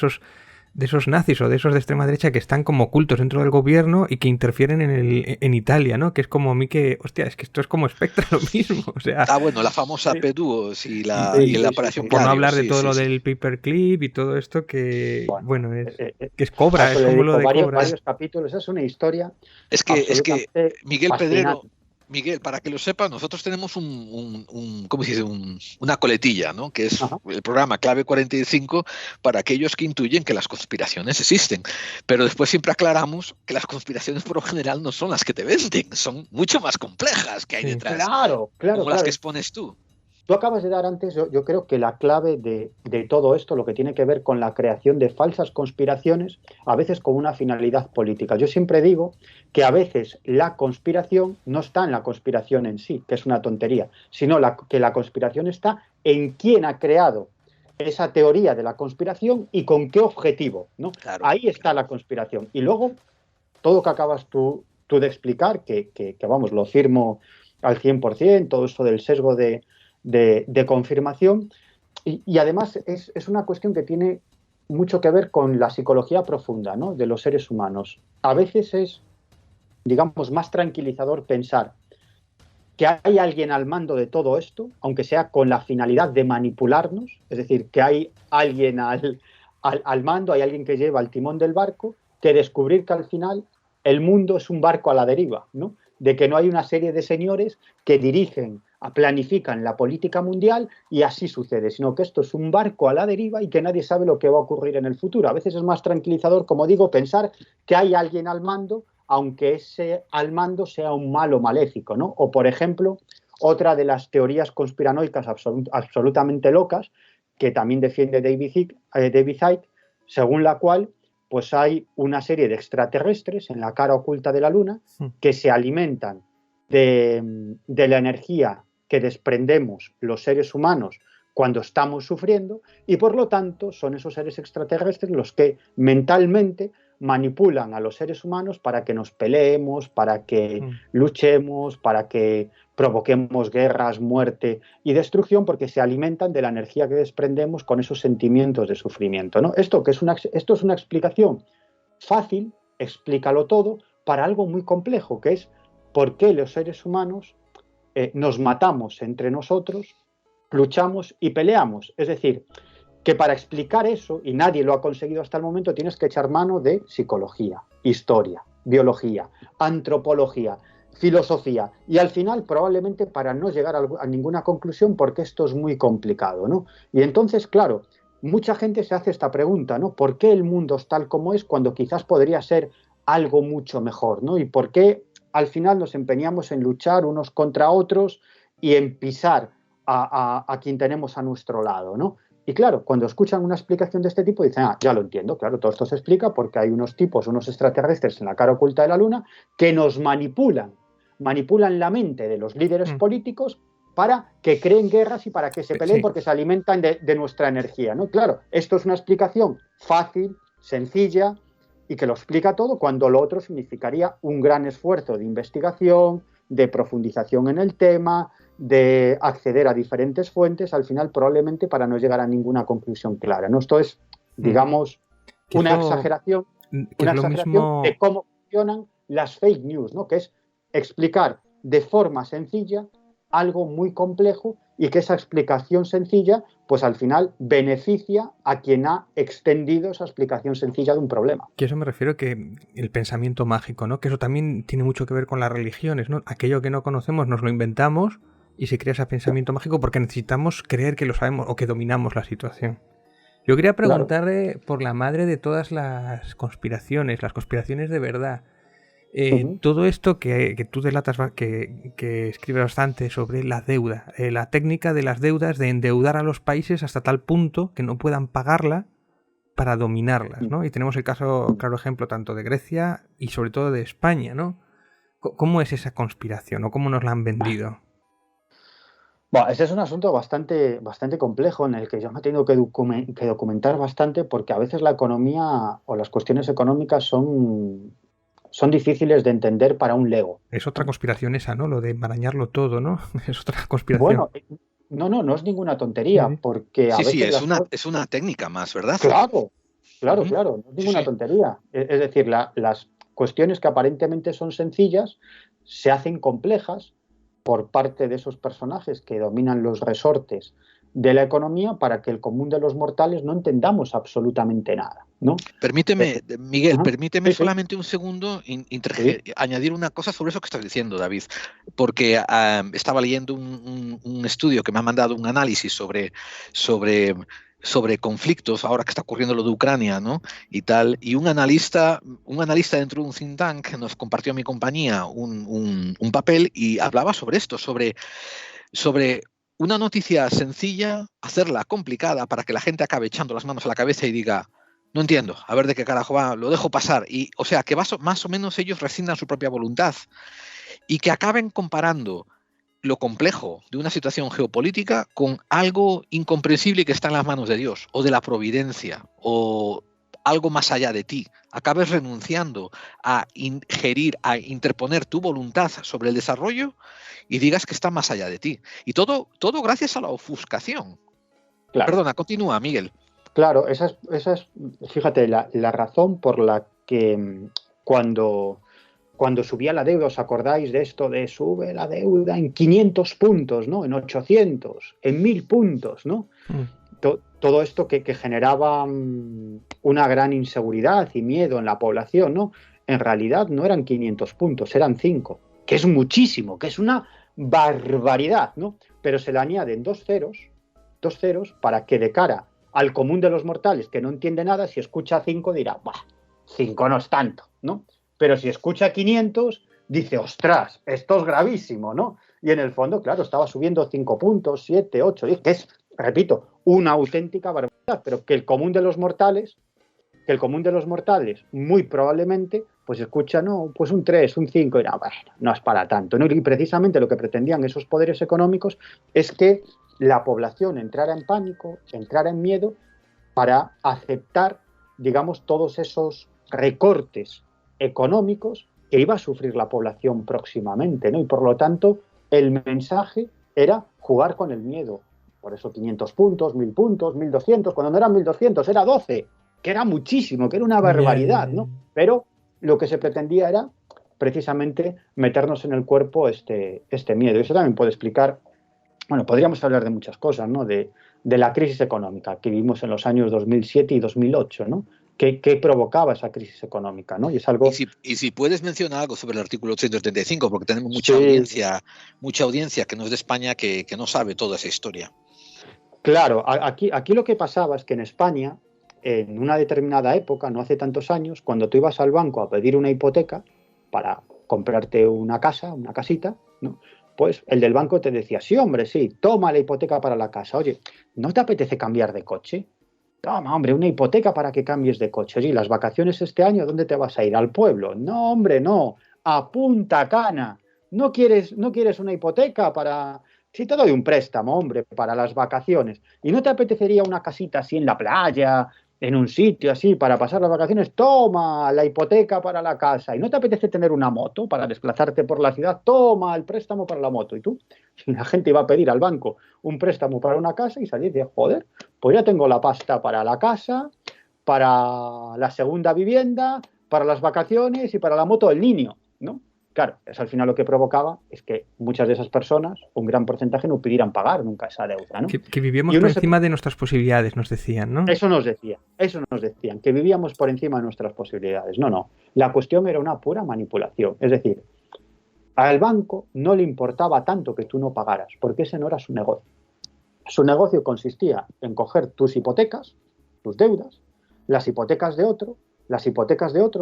esos nazis o de esos de extrema derecha que están como ocultos dentro del gobierno y que interfieren en Italia, ¿no? Que es como a mí que, hostia, es que esto es como Spectra lo mismo, o sea... bueno, la famosa P-Duos y la operación por no hablar de todo lo del paperclip y todo esto que, bueno, que es Cobra, es como lo de Cobra. Varios capítulos, es una historia... Es que Miguel Pedrero... Miguel, para que lo sepa, nosotros tenemos ¿cómo se dice? Una coletilla, ¿no? Que es el programa Clave 45 para aquellos que intuyen que las conspiraciones existen. Pero después siempre aclaramos que las conspiraciones por lo general no son las que te venden, son mucho más complejas que hay detrás. Claro. Como las que expones tú. Tú acabas de dar antes, yo creo que la clave de todo esto, lo que tiene que ver con la creación de falsas conspiraciones, a veces con una finalidad política. Yo siempre digo que a veces la conspiración no está en la conspiración en sí, que es una tontería, sino que la conspiración está en quién ha creado esa teoría de la conspiración y con qué objetivo, ¿no? Claro, ahí está la conspiración. Y luego, todo que acabas tú de explicar, que vamos, lo firmo al 100%, todo eso del sesgo de confirmación, y además es una cuestión que tiene mucho que ver con la psicología profunda, ¿no? De los seres humanos. A veces es, digamos, más tranquilizador pensar que hay alguien al mando de todo esto, aunque sea con la finalidad de manipularnos, es decir, que hay alguien al mando, hay alguien que lleva el timón del barco, que descubrir que al final el mundo es un barco a la deriva, ¿no? De que no hay una serie de señores que dirigen, planifican la política mundial y así sucede, sino que esto es un barco a la deriva y que nadie sabe lo que va a ocurrir en el futuro. A veces es más tranquilizador, como digo, pensar que hay alguien al mando, aunque ese al mando sea un malo maléfico, ¿no? O, por ejemplo, otra de las teorías conspiranoicas absolutamente locas, que también defiende David Icke, según la cual pues hay una serie de extraterrestres en la cara oculta de la Luna que se alimentan de la energía que desprendemos los seres humanos cuando estamos sufriendo, y por lo tanto son esos seres extraterrestres los que mentalmente manipulan a los seres humanos para que nos peleemos, para que luchemos, para que provoquemos guerras, muerte y destrucción, porque se alimentan de la energía que desprendemos con esos sentimientos de sufrimiento, ¿no? Esto es una explicación fácil, explícalo todo, para algo muy complejo, que es por qué los seres humanos nos matamos entre nosotros, luchamos y peleamos. Es decir, que para explicar eso, y nadie lo ha conseguido hasta el momento, tienes que echar mano de psicología, historia, biología, antropología, filosofía, y al final probablemente para no llegar a ninguna conclusión, porque esto es muy complicado, ¿no? Y entonces, claro, mucha gente se hace esta pregunta, ¿no? ¿Por qué el mundo es tal como es cuando quizás podría ser algo mucho mejor, ¿no? ¿Y por qué al final nos empeñamos en luchar unos contra otros y en pisar a quien tenemos a nuestro lado, ¿no? Y claro, cuando escuchan una explicación de este tipo dicen, ya lo entiendo, claro, todo esto se explica porque hay unos tipos, unos extraterrestres en la cara oculta de la Luna que nos manipulan la mente de los líderes políticos para que creen guerras y para que se peleen porque se alimentan de nuestra energía, ¿no? Claro, esto es una explicación fácil, sencilla, y que lo explica todo, cuando lo otro significaría un gran esfuerzo de investigación, de profundización en el tema, de acceder a diferentes fuentes, al final probablemente para no llegar a ninguna conclusión clara, ¿no? Esto es, digamos, una exageración de cómo funcionan las fake news, ¿no? Que es explicar de forma sencilla algo muy complejo y que esa explicación sencilla, pues al final beneficia a quien ha extendido esa explicación sencilla de un problema. Que eso me refiero, que el pensamiento mágico, ¿no? Que eso también tiene mucho que ver con las religiones, ¿no? Aquello que no conocemos nos lo inventamos y se crea ese pensamiento mágico porque necesitamos creer que lo sabemos o que dominamos la situación. Yo quería preguntarle por la madre de todas las conspiraciones de verdad. Todo esto que tú delatas, que escribes bastante sobre la deuda, la técnica de las deudas, de endeudar a los países hasta tal punto que no puedan pagarla para dominarlas, ¿no? Y tenemos el caso, claro ejemplo, tanto de Grecia y sobre todo de España, ¿no? ¿Cómo es esa conspiración o cómo nos la han vendido? Bueno, ese es un asunto bastante complejo en el que yo me he tenido que documentar bastante, porque a veces la economía o las cuestiones económicas son difíciles de entender para un lego. Es otra conspiración esa, ¿no? Lo de enmarañarlo todo, ¿no? Es otra conspiración. Bueno, no es ninguna tontería, porque a veces... Sí, es una técnica más, ¿verdad? Claro, no es ninguna tontería. Es decir, las cuestiones que aparentemente son sencillas se hacen complejas por parte de esos personajes que dominan los resortes de la economía para que el común de los mortales no entendamos absolutamente nada, ¿no? Permíteme, Miguel, permíteme solamente un segundo añadir una cosa sobre eso que estás diciendo, David, porque estaba leyendo un estudio que me ha mandado un análisis sobre conflictos, ahora que está ocurriendo lo de Ucrania, ¿no? Y tal, y un analista dentro de un think tank nos compartió a mi compañía un papel y hablaba sobre esto, sobre una noticia sencilla, hacerla complicada para que la gente acabe echando las manos a la cabeza y diga, no entiendo, a ver de qué carajo va, lo dejo pasar. Y, o sea, que más o menos ellos rescindan su propia voluntad y que acaben comparando lo complejo de una situación geopolítica con algo incomprensible que está en las manos de Dios o de la providencia o algo más allá de ti. Acabes renunciando a ingerir, a interponer tu voluntad sobre el desarrollo y digas que está más allá de ti. Y todo gracias a la ofuscación. Claro. Perdona, continúa, Miguel. Claro, esa es fíjate, la razón por la que cuando subía la deuda, ¿os acordáis de esto de sube la deuda en 500 puntos, ¿no? En 800, en 1000 puntos, ¿no? Todo esto que generaba una gran inseguridad y miedo en la población, ¿no? En realidad no eran 500 puntos, eran 5, que es muchísimo, que es una barbaridad, ¿no? Pero se le añaden dos ceros para que de cara al común de los mortales que no entiende nada, si escucha 5 dirá, bah, 5 no es tanto, ¿no? Pero si escucha 500, dice, ostras, esto es gravísimo, ¿no? Y en el fondo, claro, estaba subiendo 5 puntos, 7, 8, 10, que es, repito, una auténtica barbaridad, pero que el común de los mortales muy probablemente, pues escucha, no, pues un 3, un 5, y no, bueno, no es para tanto, ¿no? Y precisamente lo que pretendían esos poderes económicos es que la población entrara en pánico, entrara en miedo, para aceptar, digamos, todos esos recortes económicos que iba a sufrir la población próximamente, ¿no? Y por lo tanto, el mensaje era jugar con el miedo. Por eso 500 puntos, 1000 puntos, 1200, cuando no eran 1200, era 12, que era muchísimo, que era una barbaridad, ¿no? Pero lo que se pretendía era precisamente meternos en el cuerpo este miedo. Y eso también puede explicar, bueno, podríamos hablar de muchas cosas, ¿no? De la crisis económica que vivimos en los años 2007 y 2008, ¿no? ¿Qué provocaba esa crisis económica, ¿no? Y es algo... Y si puedes mencionar algo sobre el artículo 135, porque tenemos mucha audiencia que no es de España que no sabe toda esa historia. Claro, aquí lo que pasaba es que en España, en una determinada época, no hace tantos años, cuando tú ibas al banco a pedir una hipoteca para comprarte una casa, una casita, ¿no? Pues el del banco te decía, sí, hombre, sí, toma la hipoteca para la casa. Oye, ¿no te apetece cambiar de coche? Toma, hombre, una hipoteca para que cambies de coche. Oye, ¿las vacaciones este año dónde te vas a ir? ¿Al pueblo? No, hombre, no, a Punta Cana. ¿No quieres una hipoteca para...? Sí, te doy un préstamo, hombre, para las vacaciones. ¿Y no te apetecería una casita así en la playa, en un sitio así para pasar las vacaciones, toma la hipoteca para la casa. Y no te apetece tener una moto para desplazarte por la ciudad, toma el préstamo para la moto. Y tú, la gente iba a pedir al banco un préstamo para una casa y salía y decía, joder, pues ya tengo la pasta para la casa, para la segunda vivienda, para las vacaciones y para la moto del niño, ¿no? Claro, eso al final lo que provocaba es que muchas de esas personas, un gran porcentaje, no pudieran pagar nunca esa deuda, ¿no? Que vivíamos por encima de nuestras posibilidades, nos decían, ¿no? Eso nos decían, que vivíamos por encima de nuestras posibilidades. No, no. La cuestión era una pura manipulación. Es decir, al banco no le importaba tanto que tú no pagaras, porque ese no era su negocio. Su negocio consistía en coger tus hipotecas, tus deudas, las hipotecas de otro,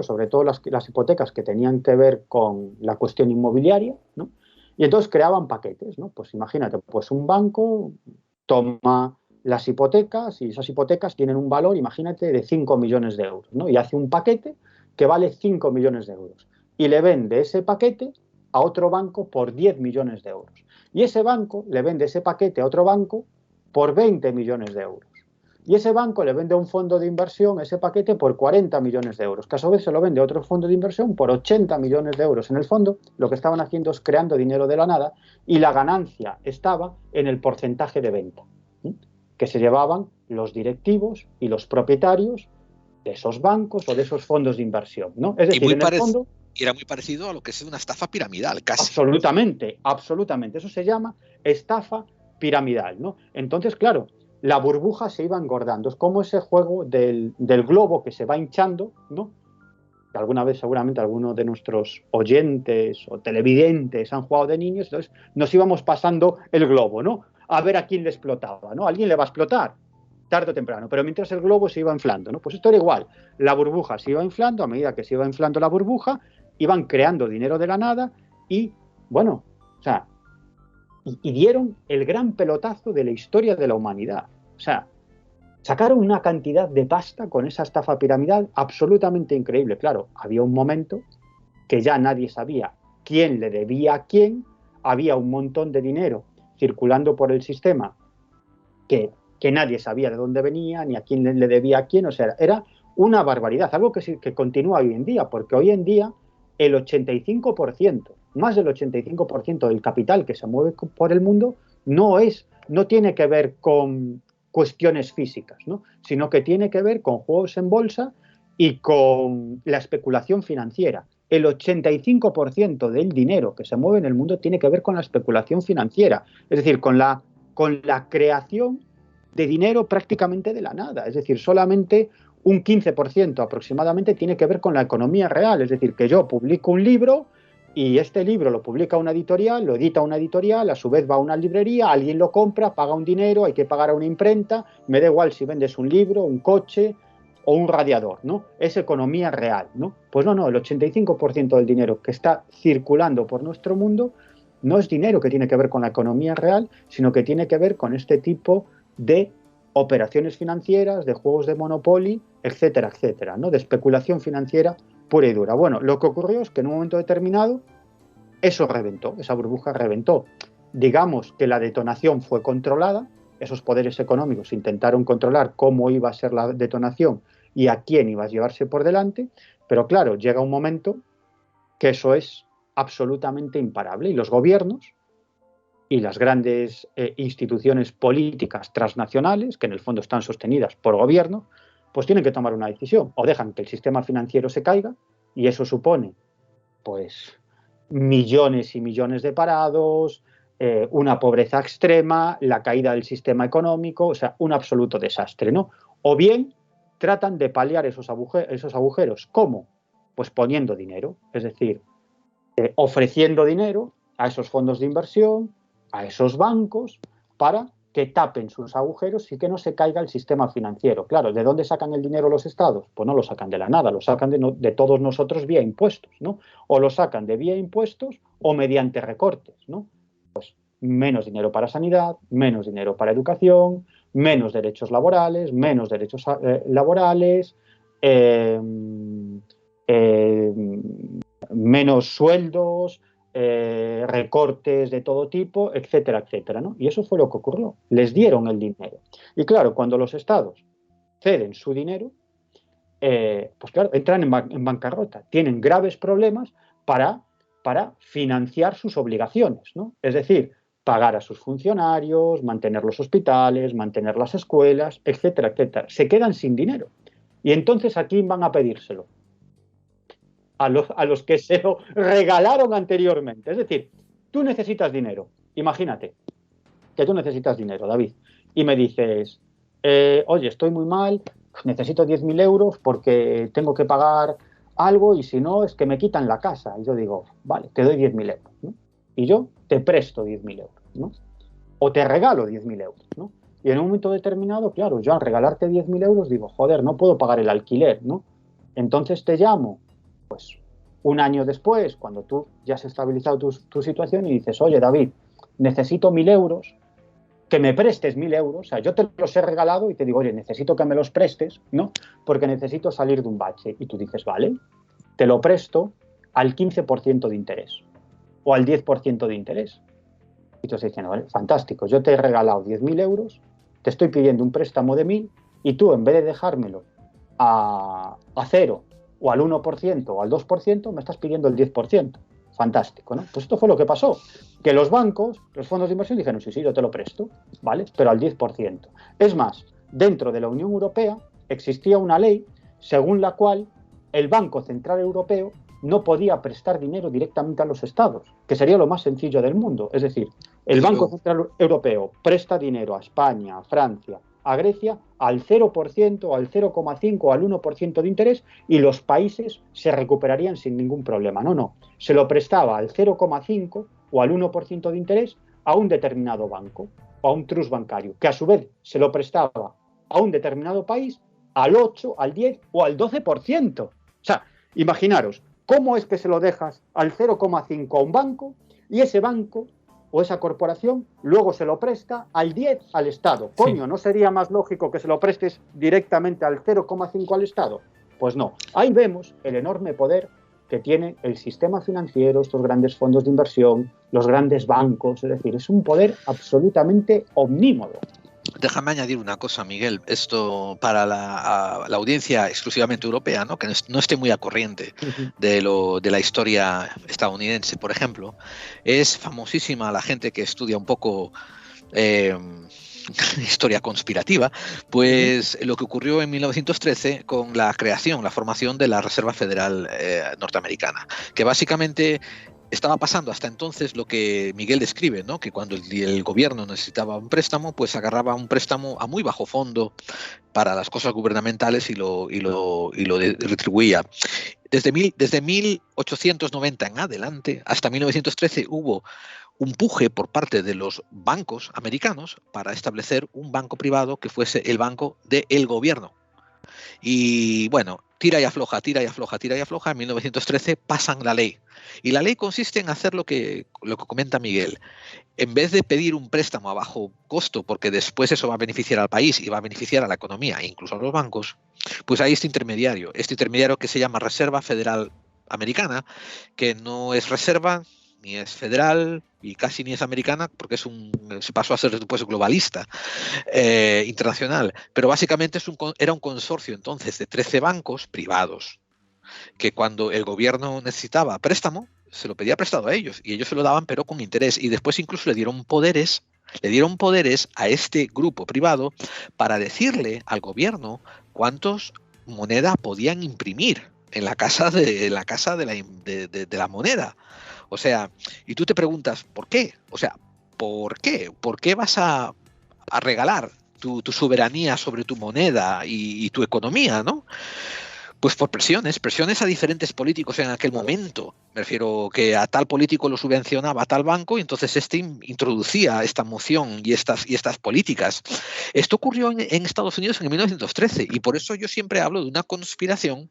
sobre todo las hipotecas que tenían que ver con la cuestión inmobiliaria, ¿no? Y entonces creaban paquetes, ¿no? Pues imagínate, pues un banco toma las hipotecas y esas hipotecas tienen un valor, imagínate, de 5 millones de euros, ¿no? Y hace un paquete que vale 5 millones de euros y le vende ese paquete a otro banco por 10 millones de euros. Y ese banco le vende ese paquete a otro banco por 20 millones de euros. Y ese banco le vende a un fondo de inversión ese paquete por 40 millones de euros, que a su vez se lo vende a otro fondo de inversión por 80 millones de euros. En el fondo, lo que estaban haciendo es creando dinero de la nada y la ganancia estaba en el porcentaje de venta, ¿sí?, que se llevaban los directivos y los propietarios de esos bancos o de esos fondos de inversión, ¿no? Es decir, en el fondo... Era muy parecido a lo que es una estafa piramidal, casi. Absolutamente, absolutamente. Eso se llama estafa piramidal, ¿no? Entonces, claro, la burbuja se iba engordando. Es como ese juego del globo que se va hinchando, ¿no? Alguna vez seguramente algunos de nuestros oyentes o televidentes han jugado de niños, entonces nos íbamos pasando el globo, ¿no? A ver a quién le explotaba, ¿no? A alguien le va a explotar, tarde o temprano, pero mientras el globo se iba inflando, ¿no? Pues esto era igual. La burbuja se iba inflando, a medida que se iba inflando la burbuja, iban creando dinero de la nada y, bueno, o sea, y dieron el gran pelotazo de la historia de la humanidad. O sea, sacaron una cantidad de pasta con esa estafa piramidal absolutamente increíble. Claro, había un momento que ya nadie sabía quién le debía a quién, había un montón de dinero circulando por el sistema que nadie sabía de dónde venía, ni a quién le debía a quién, o sea, era una barbaridad, algo que continúa hoy en día, porque hoy en día el 85%, más del 85% del capital que se mueve por el mundo no tiene que ver con cuestiones físicas, ¿no?, sino que tiene que ver con juegos en bolsa y con la especulación financiera. El 85% del dinero que se mueve en el mundo tiene que ver con la especulación financiera, es decir, con la creación de dinero prácticamente de la nada. Es decir, solamente un 15% aproximadamente tiene que ver con la economía real. Es decir, que yo publico un libro y este libro lo publica una editorial, lo edita una editorial, a su vez va a una librería, alguien lo compra, paga un dinero, hay que pagar a una imprenta, me da igual si vendes un libro, un coche o un radiador, ¿no? Es economía real, ¿no? Pues no, el 85% del dinero que está circulando por nuestro mundo no es dinero que tiene que ver con la economía real, sino que tiene que ver con este tipo de operaciones financieras, de juegos de Monopoly, etcétera, etcétera, ¿no?, de especulación financiera pura y dura. Bueno, lo que ocurrió es que en un momento determinado eso reventó, esa burbuja reventó. Digamos que la detonación fue controlada, esos poderes económicos intentaron controlar cómo iba a ser la detonación y a quién iba a llevarse por delante, pero claro, llega un momento que eso es absolutamente imparable y los gobiernos y las grandes instituciones políticas transnacionales, que en el fondo están sostenidas por gobiernos, pues tienen que tomar una decisión. O dejan que el sistema financiero se caiga, y eso supone, pues, millones y millones de parados, una pobreza extrema, la caída del sistema económico, o sea, un absoluto desastre, ¿no? O bien tratan de paliar esos agujeros. ¿Cómo? Pues poniendo dinero, es decir, ofreciendo dinero a esos fondos de inversión, a esos bancos, para que tapen sus agujeros y que no se caiga el sistema financiero. Claro, ¿de dónde sacan el dinero los estados? Pues no lo sacan de la nada, lo sacan de todos nosotros vía impuestos, ¿no? O lo sacan de vía impuestos o mediante recortes, ¿no? Pues menos dinero para sanidad, menos dinero para educación, menos derechos laborales, menos derechos laborales, menos sueldos, recortes de todo tipo, etcétera, etcétera, ¿no? Y eso fue lo que ocurrió. Les dieron el dinero. Y claro, cuando los estados ceden su dinero, pues claro, entran en bancarrota, tienen graves problemas para financiar sus obligaciones, ¿no? Es decir, pagar a sus funcionarios, mantener los hospitales, mantener las escuelas, etcétera, etcétera. Se quedan sin dinero. Y entonces, ¿a quién van a pedírselo? A los que se lo regalaron anteriormente. Es decir, tú necesitas dinero. Imagínate que tú necesitas dinero, David, y me dices, oye, estoy muy mal, necesito 10.000 euros porque tengo que pagar algo y si no es que me quitan la casa. Y yo digo, vale, te doy 10.000 euros, ¿no? Y yo te presto 10.000 euros, ¿no? O te regalo 10.000 euros, ¿no? Y en un momento determinado, claro, yo al regalarte 10.000 euros digo, joder, no puedo pagar el alquiler, ¿no? Entonces te llamo, pues, un año después, cuando tú ya has estabilizado tu situación y dices, oye, David, necesito 1.000 euros, que me prestes 1.000 euros, o sea, yo te los he regalado y te digo, oye, necesito que me los prestes, ¿no? Porque necesito salir de un bache. Y tú dices, vale, te lo presto al 15% de interés o al 10% de interés. Y tú estás diciendo, vale, fantástico, yo te he regalado 10.000 euros, te estoy pidiendo un préstamo de 1.000 y tú, en vez de dejármelo a 0 o al 1% o al 2%, me estás pidiendo el 10%. Fantástico, ¿no? Pues esto fue lo que pasó, que los bancos, los fondos de inversión dijeron, sí, yo te lo presto, ¿vale? Pero al 10%. Es más, dentro de la Unión Europea existía una ley según la cual el Banco Central Europeo no podía prestar dinero directamente a los estados, que sería lo más sencillo del mundo. Es decir, el Banco Central Europeo presta dinero a España, a Francia, a Grecia al 0%, al 0,5%, al 1% de interés y los países se recuperarían sin ningún problema. No. Se lo prestaba al 0,5% o al 1% de interés a un determinado banco o a un trust bancario, que a su vez se lo prestaba a un determinado país al 8, al 10 o al 12%. O sea, imaginaros, ¿cómo es que se lo dejas al 0,5 a un banco y ese banco o esa corporación luego se lo presta al 10 al Estado? Coño, ¿no sería más lógico que se lo prestes directamente al 0,5 al Estado? Pues no. Ahí vemos el enorme poder que tiene el sistema financiero, estos grandes fondos de inversión, los grandes bancos. Es decir, es un poder absolutamente omnímodo. Déjame añadir una cosa, Miguel, esto para la audiencia exclusivamente europea, ¿no? Que no esté muy a corriente de la historia estadounidense, por ejemplo. Es famosísima la gente que estudia un poco historia conspirativa, pues lo que ocurrió en 1913 con la formación de la Reserva Federal norteamericana, que básicamente estaba pasando hasta entonces lo que Miguel describe, ¿no? Que cuando el gobierno necesitaba un préstamo, pues agarraba un préstamo a muy bajo fondo para las cosas gubernamentales y lo retribuía. Desde 1890 en adelante, hasta 1913, hubo un puje por parte de los bancos americanos para establecer un banco privado que fuese el banco del gobierno. Y bueno, tira y afloja, en 1913 pasan la ley. Y la ley consiste en hacer lo que comenta Miguel. En vez de pedir un préstamo a bajo costo, porque después eso va a beneficiar al país y va a beneficiar a la economía e incluso a los bancos, pues hay este intermediario que se llama Reserva Federal Americana, que no es reserva, ni es federal y casi ni es americana, porque se pasó a ser después globalista, internacional. Pero básicamente era un consorcio entonces de 13 bancos privados, que cuando el gobierno necesitaba préstamo, se lo pedía prestado a ellos, y ellos se lo daban pero con interés, y después incluso le dieron poderes a este grupo privado para decirle al gobierno cuántos moneda podían imprimir en la casa de la moneda. O sea, y tú te preguntas, ¿por qué? O sea, ¿por qué? ¿Por qué vas a regalar tu soberanía sobre tu moneda y tu economía, ¿no? Pues por presiones a diferentes políticos en aquel momento. Me refiero que a tal político lo subvencionaba a tal banco y entonces introducía esta moción y estas políticas. Esto ocurrió en Estados Unidos en 1913 y por eso yo siempre hablo de una conspiración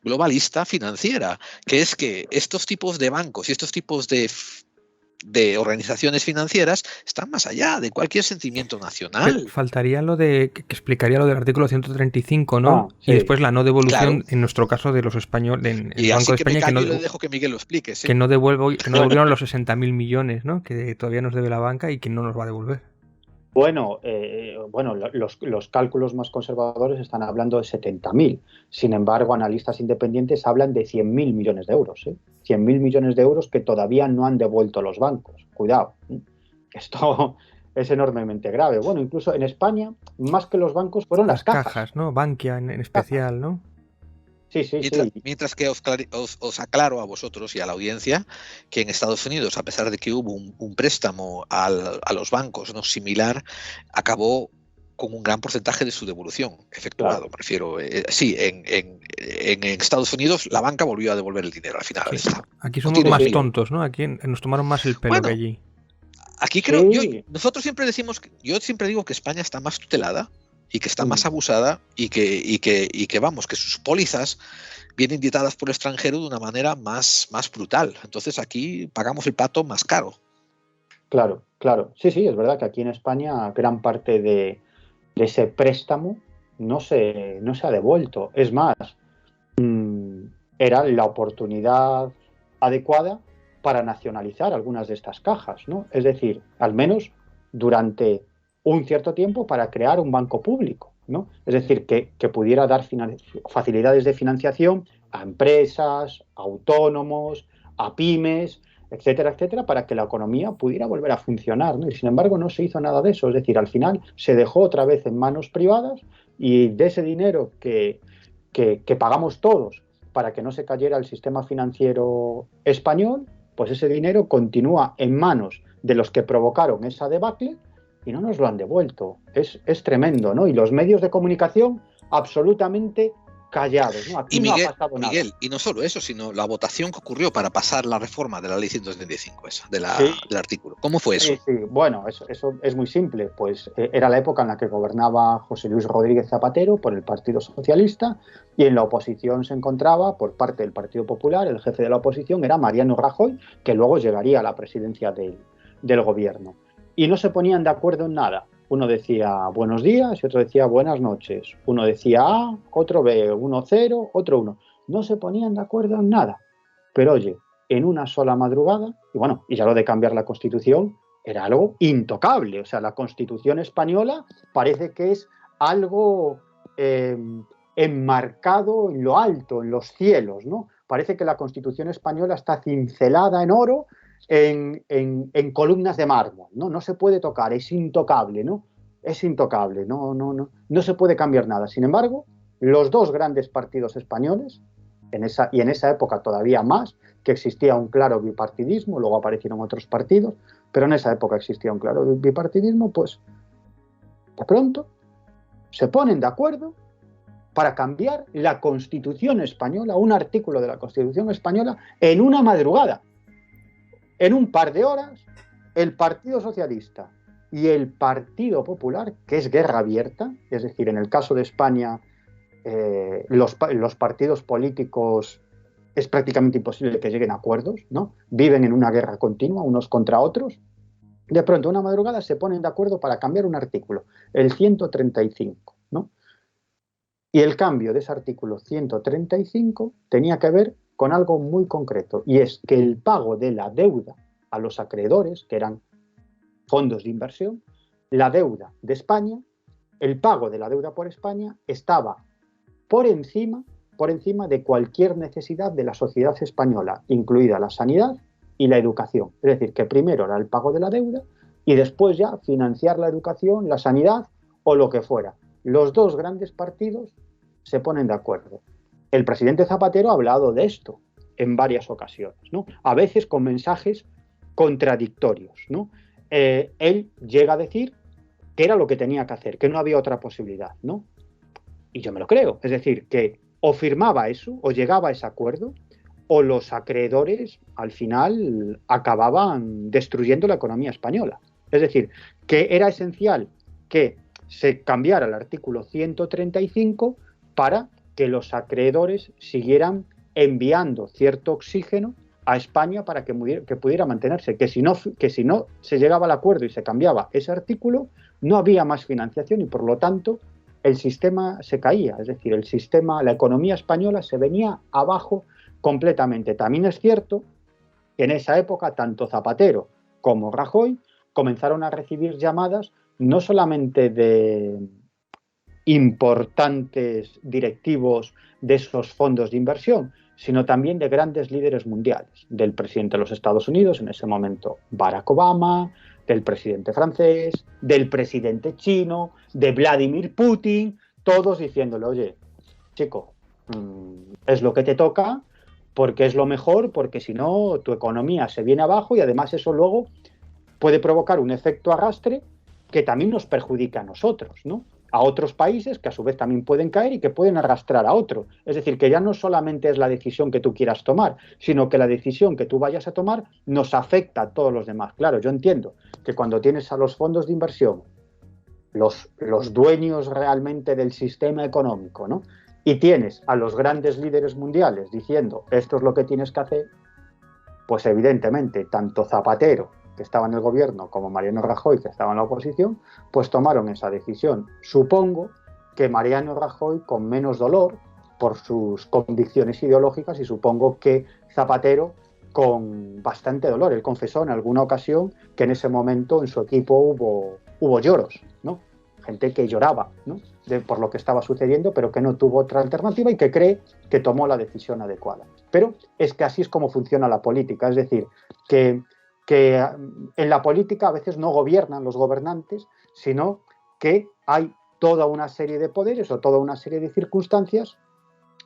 globalista financiera, que es que estos tipos de bancos y estos tipos de organizaciones financieras están más allá de cualquier sentimiento nacional. Faltaría lo de que explicaría lo del artículo 135, ¿no? Sí. Y después la no devolución, claro, en nuestro caso, de los españoles, en el y Banco de España, que no le dejo que Miguel lo explique, ¿sí? que no devolvieron los 60.000 millones, ¿no? Que todavía nos debe la banca y que no nos va a devolver. Bueno, los cálculos más conservadores están hablando de 70.000. Sin embargo, analistas independientes hablan de 100.000 millones de euros. 100.000 millones de euros que todavía no han devuelto los bancos. Cuidado, esto es enormemente grave. Bueno, incluso en España, más que los bancos, fueron las cajas. ¿no? Bankia en especial, ¿no? Sí, sí, mientras que os aclaro a vosotros y a la audiencia que en Estados Unidos, a pesar de que hubo un préstamo a los bancos no similar, acabó con un gran porcentaje de su devolución efectuado. Claro. Prefiero, sí, en Estados Unidos la banca volvió a devolver el dinero al final. Sí. Aquí somos más tontos, ¿no? Aquí nos tomaron más el pelo que allí. Aquí creo, nosotros siempre decimos, yo siempre digo que España está más tutelada y que está más abusada y que vamos, que sus pólizas vienen dictadas por el extranjero de una manera más brutal. Entonces aquí pagamos el pato más caro. Claro. Sí, es verdad que aquí en España gran parte de ese préstamo no se ha devuelto. Es más, era la oportunidad adecuada para nacionalizar algunas de estas cajas, ¿no? Es decir, al menos durante un cierto tiempo para crear un banco público, ¿no? Es decir, que pudiera dar facilidades de financiación a empresas, a autónomos, a pymes, etcétera, etcétera, para que la economía pudiera volver a funcionar, ¿no? Y sin embargo no se hizo nada de eso. Es decir, al final se dejó otra vez en manos privadas y de ese dinero que pagamos todos para que no se cayera el sistema financiero español, pues ese dinero continúa en manos de los que provocaron esa debacle y no nos lo han devuelto. Es tremendo, ¿no? Y los medios de comunicación absolutamente callados, ¿no? Aquí Miguel, no ha pasado nada. Miguel, y no solo eso, sino la votación que ocurrió para pasar la reforma de la ley 175, esa, del artículo. ¿Cómo fue eso? Sí. Bueno, eso es muy simple. Pues era la época en la que gobernaba José Luis Rodríguez Zapatero por el Partido Socialista y en la oposición se encontraba, por parte del Partido Popular, el jefe de la oposición era Mariano Rajoy, que luego llegaría a la presidencia del gobierno. Y no se ponían de acuerdo en nada. Uno decía buenos días y otro decía buenas noches. Uno decía A, otro B, uno 0, otro 1. No se ponían de acuerdo en nada. Pero oye, en una sola madrugada, y ya lo de cambiar la Constitución era algo intocable. O sea, la Constitución española parece que es algo enmarcado en lo alto, en los cielos, ¿no? Parece que la Constitución española está cincelada en oro en columnas de mármol, ¿no? No se puede tocar, es intocable, ¿no? Es intocable, no se puede cambiar nada. Sin embargo, los dos grandes partidos españoles, en esa época todavía más, que existía un claro bipartidismo, luego aparecieron otros partidos, pero en esa época existía un claro bipartidismo, pues de pronto se ponen de acuerdo para cambiar la Constitución española, un artículo de la Constitución española, en una madrugada. En un par de horas, el Partido Socialista y el Partido Popular, que es guerra abierta, es decir, en el caso de España, los partidos políticos es prácticamente imposible que lleguen a acuerdos, ¿no? Viven en una guerra continua, unos contra otros. De pronto, una madrugada se ponen de acuerdo para cambiar un artículo, el 135, ¿no? Y el cambio de ese artículo 135 tenía que ver con algo muy concreto, y es que el pago de la deuda a los acreedores, que eran fondos de inversión, la deuda de España, el pago de la deuda por España estaba por encima de cualquier necesidad de la sociedad española, incluida la sanidad y la educación. Es decir, que primero era el pago de la deuda y después ya financiar la educación, la sanidad o lo que fuera. Los dos grandes partidos se ponen de acuerdo. El presidente Zapatero ha hablado de esto en varias ocasiones, ¿no? A veces con mensajes contradictorios, ¿no? Él llega a decir que era lo que tenía que hacer, que no había otra posibilidad, ¿no? Y yo me lo creo. Es decir, que o firmaba eso, o llegaba a ese acuerdo, o los acreedores al final acababan destruyendo la economía española. Es decir, que era esencial que se cambiara el artículo 135 para que los acreedores siguieran enviando cierto oxígeno a España para que pudiera mantenerse, que si no se llegaba al acuerdo y se cambiaba ese artículo, no había más financiación y por lo tanto el sistema se caía, es decir, la economía española se venía abajo completamente. También es cierto que en esa época tanto Zapatero como Rajoy comenzaron a recibir llamadas no solamente de importantes directivos de esos fondos de inversión, sino también de grandes líderes mundiales, del presidente de los Estados Unidos, en ese momento Barack Obama, del presidente francés, del presidente chino, de Vladimir Putin, todos diciéndole, oye, chico, es lo que te toca, porque es lo mejor, porque si no, tu economía se viene abajo y además eso luego puede provocar un efecto arrastre que también nos perjudica a nosotros, ¿no? A otros países que a su vez también pueden caer y que pueden arrastrar a otro. Es decir, que ya no solamente es la decisión que tú quieras tomar, sino que la decisión que tú vayas a tomar nos afecta a todos los demás. Claro, yo entiendo que cuando tienes a los fondos de inversión, los dueños realmente del sistema económico, ¿no? Y tienes a los grandes líderes mundiales diciendo esto es lo que tienes que hacer, pues evidentemente tanto Zapatero, que estaba en el gobierno, como Mariano Rajoy, que estaba en la oposición, pues tomaron esa decisión. Supongo que Mariano Rajoy con menos dolor por sus convicciones ideológicas y supongo que Zapatero con bastante dolor. Él confesó en alguna ocasión que en ese momento en su equipo hubo lloros, ¿no? Gente que lloraba, ¿no? Por lo que estaba sucediendo, pero que no tuvo otra alternativa y que cree que tomó la decisión adecuada. Pero es que así es como funciona la política, es decir, que en la política a veces no gobiernan los gobernantes, sino que hay toda una serie de poderes o toda una serie de circunstancias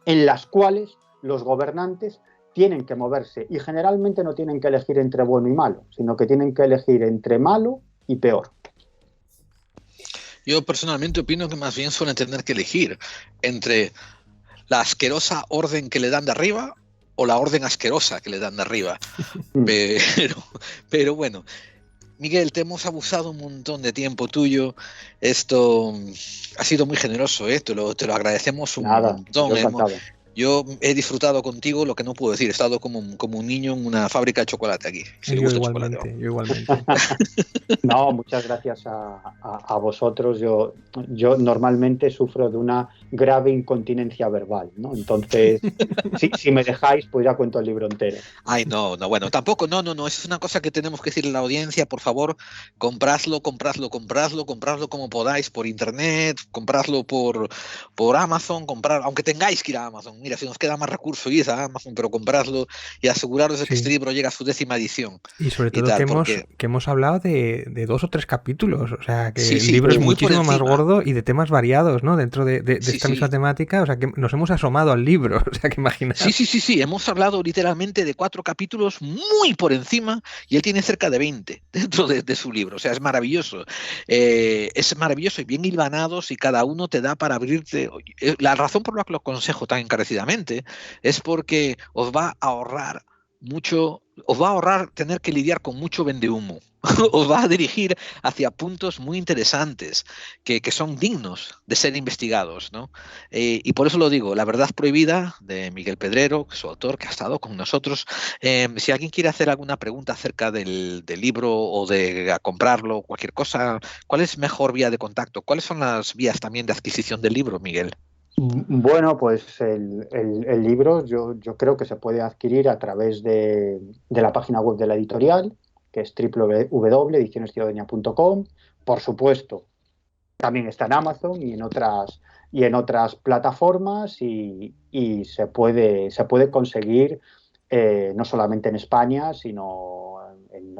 en las cuales los gobernantes tienen que moverse y generalmente no tienen que elegir entre bueno y malo, sino que tienen que elegir entre malo y peor. Yo personalmente opino que más bien suelen tener que elegir entre la asquerosa orden que le dan de arriba o la orden asquerosa que le dan de arriba. Pero bueno, Miguel, te hemos abusado un montón de tiempo tuyo. Esto ha sido muy generoso, ¿eh? Te lo agradecemos un montón. Yo he disfrutado contigo lo que no puedo decir. He estado como un niño en una fábrica de chocolate aquí. Si yo igualmente. No, muchas gracias a vosotros. Yo normalmente sufro de una grave incontinencia verbal, ¿no? Entonces, si me dejáis, pues ya cuento el libro entero. Ay, no, bueno, tampoco, no. Eso es una cosa que tenemos que decirle a la audiencia. Por favor, compradlo como podáis por internet, compradlo por Amazon, aunque tengáis que ir a Amazon. Mira, si nos queda más recurso, id a Amazon, pero compradlo y aseguraros de que este libro llega a su 10ª edición. Y sobre todo que hemos hablado de 2 o 3 capítulos, o sea, que el libro es muchísimo más gordo y de temas variados, ¿no? Dentro de esta misma temática, o sea, que nos hemos asomado al libro, o sea, que imaginar. Sí, hemos hablado literalmente de 4 capítulos muy por encima y él tiene cerca de 20 dentro de su libro, o sea, es maravilloso. Es maravilloso y bien hilvanados y cada uno te da para abrirte. La razón por la que lo aconsejo tan encarecidamente es porque os va a ahorrar tener que lidiar con mucho vendehumo. Os va a dirigir hacia puntos muy interesantes que son dignos de ser investigados, ¿no? Y por eso lo digo, La verdad prohibida, de Miguel Pedrero, su autor, que ha estado con nosotros. Si alguien quiere hacer alguna pregunta acerca del libro o de comprarlo, cualquier cosa, ¿cuál es mejor vía de contacto? ¿Cuáles son las vías también de adquisición del libro, Miguel? Bueno, pues el libro yo creo que se puede adquirir a través de la página web de la editorial, que es www.edicionesciudadania.com. Por supuesto, también está en Amazon y en otras plataformas y se puede conseguir no solamente en España, sino en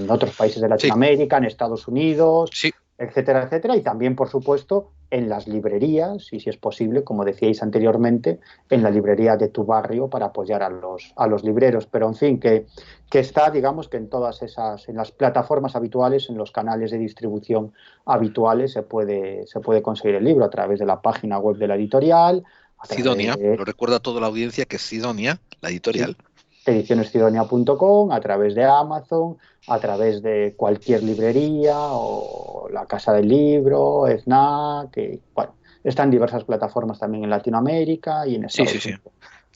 otros países de Latinoamérica, en Estados Unidos, etcétera, etcétera, y también, por supuesto, en las librerías y, si es posible, como decíais anteriormente, en la librería de tu barrio para apoyar a los libreros. Pero, en fin, que está, digamos, que en todas en las plataformas habituales, en los canales de distribución habituales, se puede conseguir el libro a través de la página web de la editorial. Sidonia, lo recuerda a toda la audiencia que es Sidonia, la editorial. Sí. Edicionesciudadania.com, a través de Amazon, a través de cualquier librería o la Casa del Libro, FNAC, bueno, están diversas plataformas también en Latinoamérica y en Estados Unidos.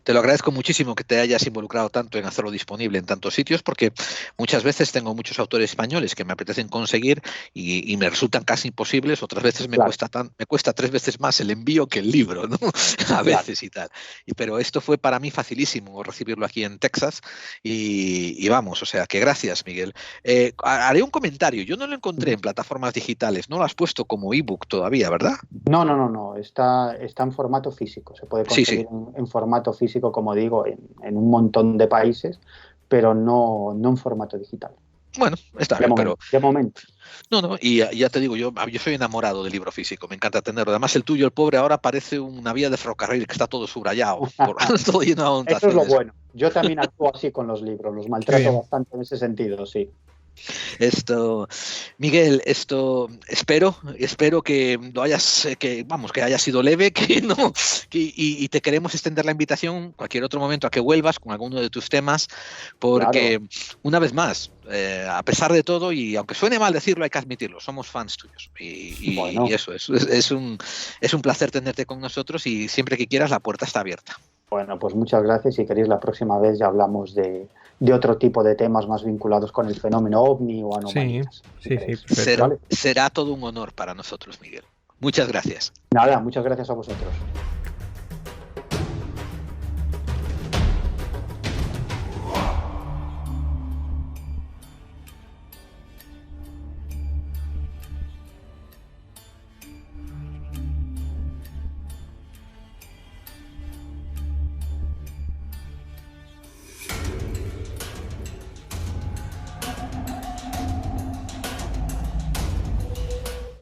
Te lo agradezco muchísimo que te hayas involucrado tanto en hacerlo disponible en tantos sitios, porque muchas veces tengo muchos autores españoles que me apetecen conseguir y me resultan casi imposibles. Otras veces me cuesta 3 veces más el envío que el libro, ¿no? A veces y tal. Pero esto fue para mí facilísimo recibirlo aquí en Texas y vamos, o sea, que gracias, Miguel. Haré un comentario. Yo no lo encontré en plataformas digitales. No lo has puesto como ebook todavía, ¿verdad? No. Está en formato físico. Se puede conseguir en formato físico, como digo, en un montón de países, pero no en formato digital. Bueno, está bien, pero... De momento. No, y ya te digo, yo soy enamorado del libro físico, me encanta tenerlo. Además, el tuyo, el pobre, ahora parece una vía de ferrocarril que está todo subrayado, todo lleno de anotaciones. Eso es lo bueno. Yo también actúo así con los libros, los maltrato bastante en ese sentido, sí. Miguel, espero que lo hayas, que haya sido leve, y te queremos extender la invitación cualquier otro momento a que vuelvas con alguno de tus temas, porque una vez más, a pesar de todo, y aunque suene mal decirlo, hay que admitirlo, somos fans tuyos y eso es un placer tenerte con nosotros y siempre que quieras la puerta está abierta. Bueno, pues muchas gracias. Si queréis, la próxima vez ya hablamos de otro tipo de temas más vinculados con el fenómeno OVNI o anomalías. Sí, será todo un honor para nosotros, Miguel. Muchas gracias. Nada, muchas gracias a vosotros.